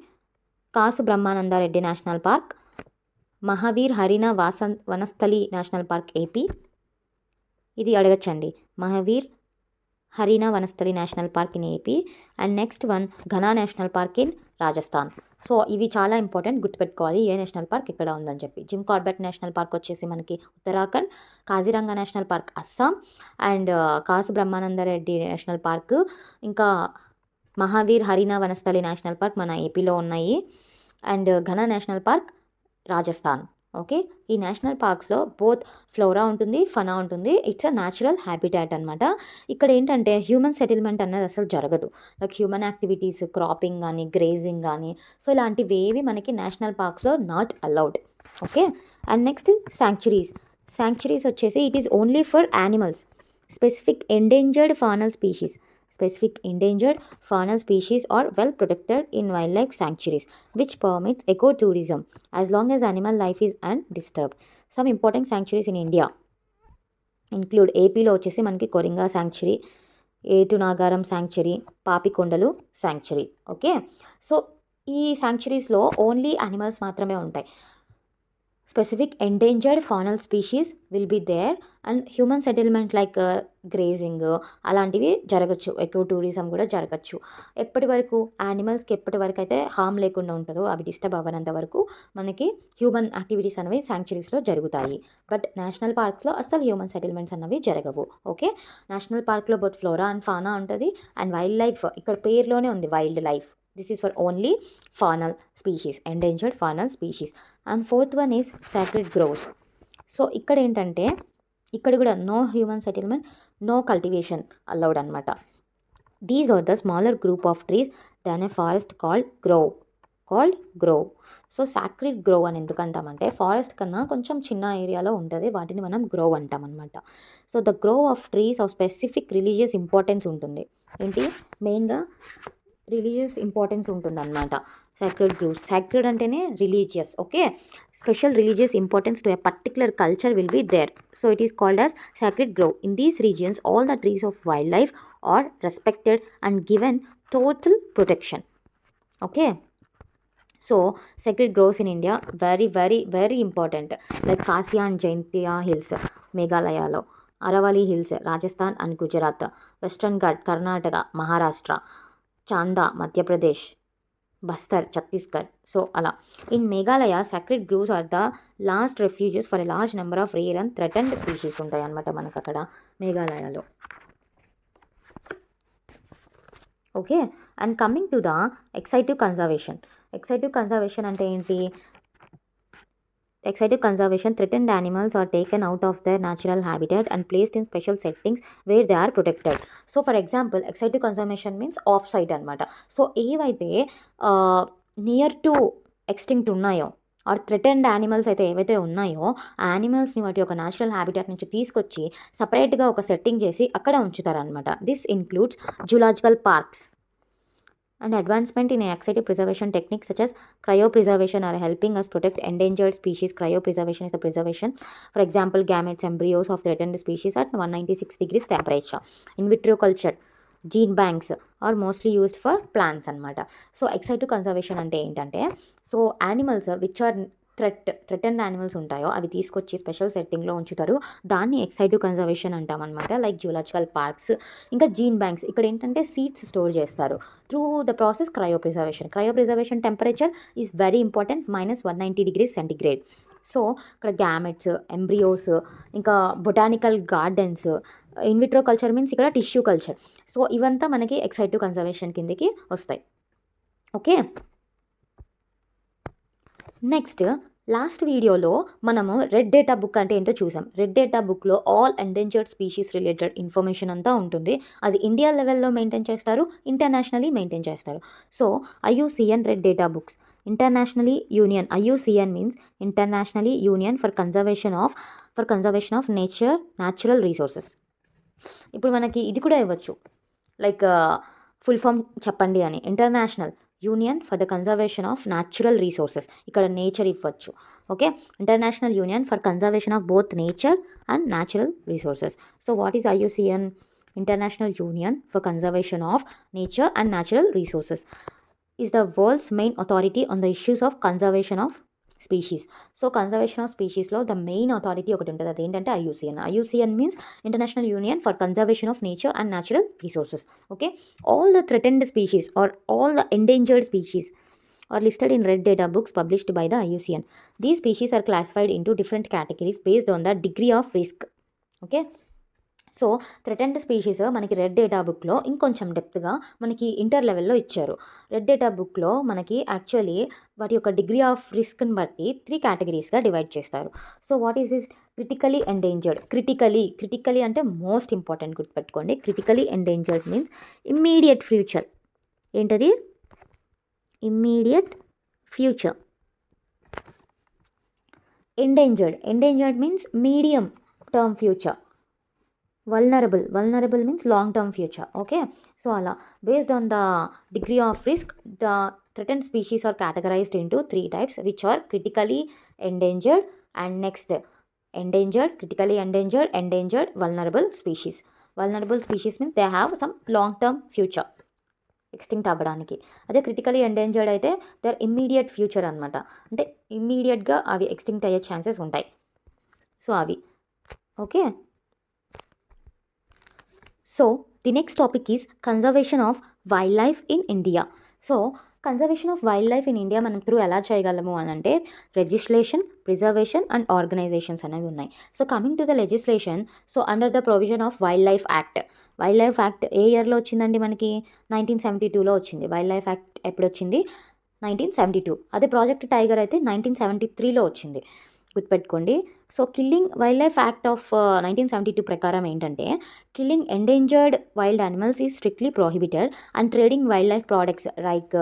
Kasu Brahmananda Reddy National Park, Mahavir Harina Vanasthali National Park AP. ఇది అడగచ్చండి. Mahavir Harina Vanasthali national park in AP, and next one Ghana national park in Rajasthan. So ఇవి చాలా important, గుర్తుపెట్టుకోవాలి ఏ national park ఇక్కడ ఉందని చెప్పి. Jim Corbett national park వచ్చేసి మనకి Uttarakhand, Kaziranga national park Assam, and Kasu Brahmananda Reddy national park, ఇంకా మహావీర్ హరీనా వనస్థలి నేషనల్ పార్క్ మన ఏపీలో ఉన్నాయి, and Ghana national park Rajasthan. Okay, ఈ నేషనల్ పార్క్స్లో బోత్ ఫ్లోరా ఉంటుంది, ఫనా ఉంటుంది. ఇట్స్ అ న్యాచురల్ హ్యాబిటాట్ అనమాట. ఇక్కడ ఏంటంటే హ్యూమన్ సెటిల్మెంట్ అనేది అసలు జరగదు. లైక్ హ్యూమన్ యాక్టివిటీస్, క్రాపింగ్ కానీ, గ్రేజింగ్ కానీ, సో ఇలాంటివి ఏవి మనకి నేషనల్ పార్క్స్లో not allowed. Okay, and next sanctuaries వచ్చేసి it is only for animals, specific endangered faunal species are well protected in wildlife sanctuaries, which permits ecotourism as long as animal life is undisturbed. Some important sanctuaries in India include ఏపీలో వచ్చేసి మనకి Coringa sanctuary, Eturnagaram sanctuary, Papikondalu sanctuary. Okay, so ఈ శాంక్చురీస్లో only animals మాత్రమే ఉంటాయి. Specific endangered faunal species will be there, and human settlement like grazing అలాంటివి జరగచ్చు, eco tourism కూడా జరగచ్చు. ఎప్పటి వరకు యానిమల్స్కి అయితే హామ్ లేకుండా ఉంటుందో, అవి డిస్టర్బ్ అవ్వనంత వరకు మనకి హ్యూమన్ యాక్టివిటీస్ అనేవి శాంక్చురీస్లో జరుగుతాయి. బట్ నేషనల్ పార్క్స్లో అసలు హ్యూమన్ సెటిల్మెంట్స్ అన్నవి జరగవు. ఓకే, నేషనల్ పార్క్లో బోత్ ఫ్లోరా అండ్ ఫానా ఉంటుంది, అండ్ వైల్డ్ లైఫ్ ఇక్కడ పేరులోనే ఉంది wildlife. This is for only faunal species, endangered faunal species. And fourth one is sacred groves. So ఇక్కడ ఏంటంటే ఇక్కడ కూడా no human settlement, no cultivation allowed అనమాట. These are the smaller group of trees than a forest called grove. So sacred grove అని ఎందుకంటామంటే forest కన్నా కొంచెం చిన్న ఏరియాలో ఉంటుంది, వాటిని మనం గ్రోవ్ అంటాం అనమాట. So the grove of trees of specific religious importance ఉంటుంది. ఏంటి మెయిన్గా రిలీజియస్ ఇంపార్టెన్స్ ఉంటుంది అనమాట. సాక్రెడ్ అంటేనే religious. Okay, special religious importance to a particular culture will be there. So it is called as sacred grove. In these regions all the trees of wild life are respected and given total protection. Okay, so sacred groves in India very important, like Kasia and Jaintia hills మేఘాలయలో, Aravalli hills Rajasthan and Gujarat, Western Ghat Karnataka, Maharashtra, Chanda Madhya Pradesh, Bastar Chhattisgarh. So అలా in Meghalaya sacred groves are the last refuges for a large number of rare and threatened species ఉంటాయి అన్నమాట మనకు అక్కడ మేఘాలయలో. Okay, and coming to the ex situ conservation అంటే ఏంటి? Exotic conservation, threatened animals are taken out of their natural habitat and placed in special settings where they are protected. So for example, exotic conservation means off-site అనమాట. So ఏవైతే near to extinct ఉన్నాయో are threatened animals అయితే ఏవైతే ఉన్నాయో ఆ యానిమల్స్ని వాటి యొక్క natural habitat నుంచి తీసుకొచ్చి సపరేట్గా ఒక సెట్టింగ్ చేసి అక్కడ ఉంచుతారనమాట. This includes zoological parks. And advancement in exotic preservation techniques such as cryopreservation are helping us protect endangered species. Cryopreservation is the preservation, for example, gametes, embryos of threatened species at 196 degrees temperature. In vitro culture, gene banks are mostly used for plants అనమాట. So ex situ conservation అంటే ఏంటంటే, so animals which are threatened animals ఉంటాయో అవి తీసుకొచ్చి special సెట్టింగ్లో ఉంచుతారు. దాన్ని ఎక్సైటివ్ conservation అంటాం అనమాట. లైక్ జూలాజికల్ పార్క్స్, ఇంకా జీన్ బ్యాంక్స్. ఇక్కడ ఏంటంటే సీడ్స్ స్టోర్ చేస్తారు through the process cryopreservation temperature is very important, -190 degrees centigrade. So ఇక్కడ గ్యామెట్స్, ఎంబ్రియోస్, ఇంకా botanical gardens. In vitro culture means ఇక్కడ టిష్యూ కల్చర్. సో ఇవంతా మనకి ఎక్సైటివ్ కన్జర్వేషన్ కిందకి వస్తాయి. ఓకే, నెక్స్ట్ లాస్ట్ వీడియోలో మనము రెడ్ డేటా బుక్ అంటే ఏంటో చూసాం. రెడ్ డేటా బుక్‌లో all endangered species related information అంతా ఉంటుంది. అది ఇండియా లెవెల్‌లో మెయింటైన్ చేస్తారు. ఇంటర్నేషనల్లీ మెయింటైన్ చేస్తారు. So, IUCN red data books internationally union. IUCN means internationally union for Conservation of natural resources. ఇప్పుడు మనకి ఇది కూడా ఇవ్వచ్చు. లైక్ ఫుల్ ఫామ్ చెప్పండి అని. International Union for the conservation of natural resources. ఇక్కడ నేచర్ ఇవ్వచ్చు. Okay, international Union for Conservation of both nature and Natural resources. So what is IUCN? International Union for Conservation of Nature and Natural resources is the world's main authority on the issues of conservation of species. So conservation of స్పీషీస్లో the main authority ఒకటి ఉంటుంది. అది ఏంటంటే IUCN. IUCN means International Union for Conservation of Nature and Natural Resources. Okay, all the threatened species are all the endangered species are listed in red data books published by the IUCN. These species are classified into different categories based on the degree of risk. Okay, so threatened species మనకి red data బుక్లో ఇంకొంచెం డెప్త్గా మనకి inter లెవెల్లో ఇచ్చారు. Red data బుక్లో మనకి actually వాటి యొక్క డిగ్రీ ఆఫ్ రిస్క్ని బట్టి 3 కేటగిరీస్గా డివైడ్ చేస్తారు. So what is this? Critically endangered. Critically అంటే మోస్ట్ ఇంపార్టెంట్, గుర్తుపెట్టుకోండి. Critically endangered means immediate future. ఏంటది? Immediate future. Endangered means medium term future. Vulnerable means long term future. Okay, so ala based on the degree of risk, the threatened species are categorized into 3 types, which are critically endangered and next critically endangered vulnerable species. Vulnerable species means they have some long term future extinct అవ్వడానికి. అదే critically endangered అయితే there immediate future అనమాట. అంటే ఇమ్మీడియట్గా అవి extinct అయ్యే chances ఉంటాయి. So అవి okay. So the next topic is conservation of wild life in India. So conservation of wild life in India మనం త్రూ ఎలా చేయగలము అని అంటే లెజిస్లేషన్, ప్రిజర్వేషన్ అండ్ ఆర్గనైజేషన్స్ అనేవి ఉన్నాయి. So coming to the legislation, so under the provision of wild life act. Wildlife act ఏ ఇయర్లో వచ్చిందండి? మనకి 1972లో వచ్చింది. వైల్డ్ లైఫ్ యాక్ట్ ఎప్పుడు వచ్చింది? 1972. అదే ప్రాజెక్ట్ టైగర్ అయితే 1973లో వచ్చింది. గుర్తుపెట్టుకోండి. So killing wildlife act of 1972 ప్రకారం ఏంటంటే killing endangered wild animals is strictly prohibited and trading wildlife products like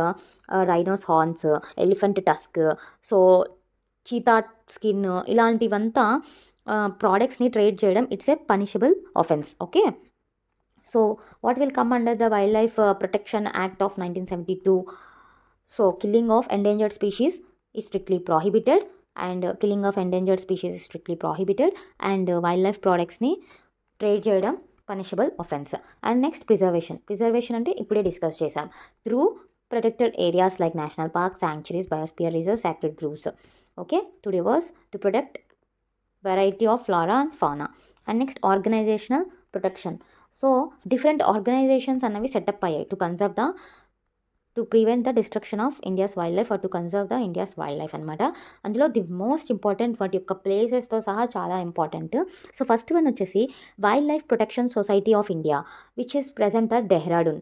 rhinos horns, elephant tusk, so cheetah skin ఇలాంటివంతా ప్రోడక్ట్స్ని ట్రేడ్ చేయడం it's a punishable offence. Okay, so what will come under the wildlife protection act of 1972? So killing of endangered species is strictly prohibited and killing of endangered species is strictly prohibited and wild life ప్రోడక్ట్స్ని trade చేయడం punishable offence. And next preservation అంటే ఇప్పుడే discuss చేసాం. Through protected areas like national park, sanctuaries, biosphere reserve, sacred groves. Okay, to rivers to protect variety of flora and fauna. And next organizational protection. So different organizations అనేవి setup అయ్యాయి to prevent the destruction of India's wild life or to conserve the India's wild life అనమాట. అందులో the most important వాటి యొక్క ప్లేసెస్తో సహా చాలా important. So first one వచ్చేసి wild life protection society of India which is present at Dehradun.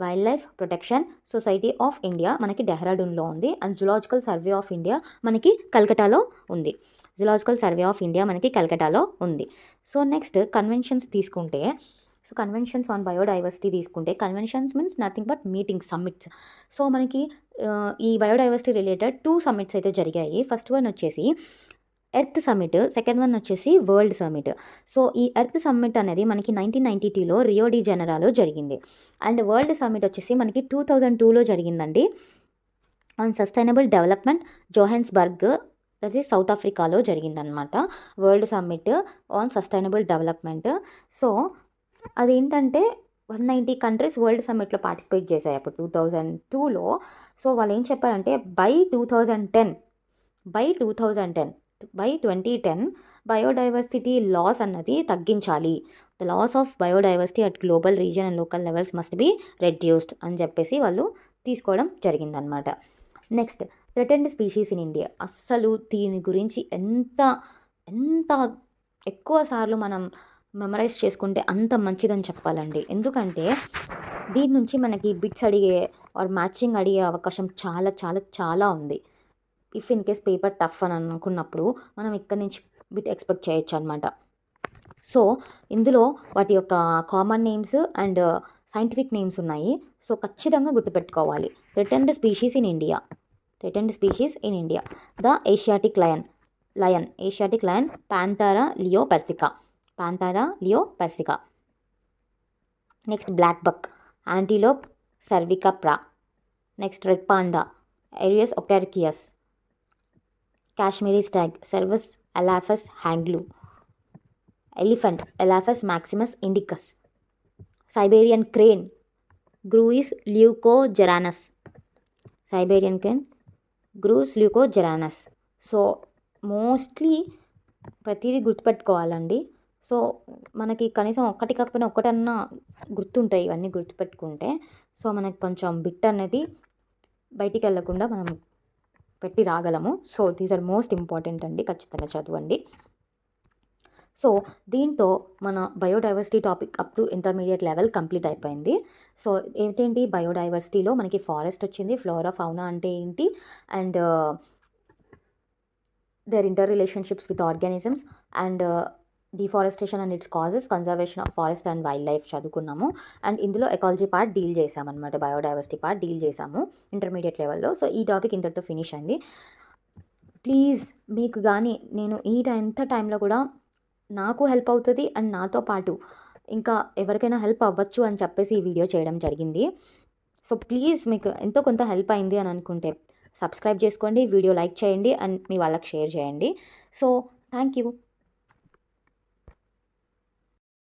Wild life protection society of India మనకి డెహ్రాడూన్లో ఉంది. And zoological survey of India మనకి కల్కటాలో ఉంది. సో నెక్స్ట్ కన్వెన్షన్స్ తీసుకుంటే, సో కన్వెన్షన్స్ ఆన్ బయోడైవర్సిటీ తీసుకుంటే, conventions means nothing but meetings, summits. So మనకి ఈ biodiversity related 2 summits అయితే జరిగాయి. ఫస్ట్ వన్ వచ్చేసి ఎర్త్ సమ్మిట్, సెకండ్ వన్ వచ్చేసి వరల్డ్ సమ్మిట్. సో ఈ ఎర్త్ సమ్మిట్ అనేది మనకి 1992లో రియో డి జెనెరోలో జరిగింది. అండ్ వరల్డ్ సమ్మిట్ వచ్చేసి మనకి 2002లో జరిగిందండి. ఆన్ సస్టైనబుల్ డెవలప్మెంట్ జోహాన్స్బర్గ్, అది సౌత్ ఆఫ్రికాలో జరిగిందనమాట. World summit on sustainable development. So అదేంటంటే 190 కంట్రీస్ వరల్డ్ సమ్మిట్లో పార్టిసిపేట్ చేశాయి అప్పుడు 2002లో. సో వాళ్ళు ఏం చెప్పారంటే బై 2010 బయోడైవర్సిటీ లాస్ అన్నది తగ్గించాలి. The loss of biodiversity at global, region and local levels must be reduced అని చెప్పేసి వాళ్ళు తీసుకోవడం జరిగిందనమాట. Next threatened species in India. అస్సలు దీని గురించి ఎంత ఎక్కువ సార్లు మనం మెమరైజ్ చేసుకుంటే అంత మంచిదని చెప్పాలండి. ఎందుకంటే దీని నుంచి మనకి బిట్స్ అడిగే ఆర్ మ్యాచింగ్ అడిగే అవకాశం చాలా చాలా చాలా ఉంది. If in case paper tough అని అనుకున్నప్పుడు మనం ఇక్కడ నుంచి బిట్ ఎక్స్పెక్ట్ చేయొచ్చు అనమాట. సో ఇందులో వాటి యొక్క common names and scientific names ఉన్నాయి. సో ఖచ్చితంగా గుర్తుపెట్టుకోవాలి. Threatened species in India. The Asiatic lion Panthera leo persica. Next blackbuck, antelope cervicapra. Next red panda, Ailurus ఒకార్కియస్. Kashmiri stag, Cervus elaphus hangul. Elephant, Elephas maximus indicus. Siberian crane, Grus leucogeranus. So mostly ప్రతిదీ గుర్తుపెట్టుకోవాలండి. So మనకి కనీసం ఒక్కటి కాకపోయినా ఒక్కటన్నా గుర్తుంటాయి ఇవన్నీ గుర్తుపెట్టుకుంటే. సో మనకి కొంచెం బిట్ అనేది బయటికి వెళ్ళకుండా మనం పెట్టి రాగలము. So these are most important అండి, ఖచ్చితంగా చదవండి. సో దీంతో మన biodiversity topic up to intermediate level complete అయిపోయింది. సో ఏంటండి బయోడైవర్సిటీలో మనకి ఫారెస్ట్ వచ్చింది, ఫ్లోరా ఫౌనా అంటే ఏంటి, and their interrelationships with organisms, and deforestation and its causes, conservation of forest and wildlife చదువుకున్నాము. అండ్ ఇందులో ఎకాలజీ పార్ట్ డీల్ చేసామన్నమాట, బయోడైవర్సిటీ పార్ట్ డీల్ చేసాము ఇంటర్మీడియట్ లెవెల్లో. సో ఈ టాపిక్ ఇంతటితో ఫినిష్ అయింది. ప్లీజ్ మీకు కానీ నేను ఎంత టైంలో కూడా నాకు హెల్ప్ అవుతుంది అండ్ నాతో పాటు ఇంకా ఎవరికైనా హెల్ప్ అవ్వచ్చు అని చెప్పేసి ఈ వీడియో చేయడం జరిగింది. సో ప్లీజ్ మీకు ఎంతో కొంత హెల్ప్ అయింది అని అనుకుంటే సబ్స్క్రైబ్ చేసుకోండి, వీడియో లైక్ చేయండి అండ్ మీ వాళ్ళకి షేర్ చేయండి. So thank you.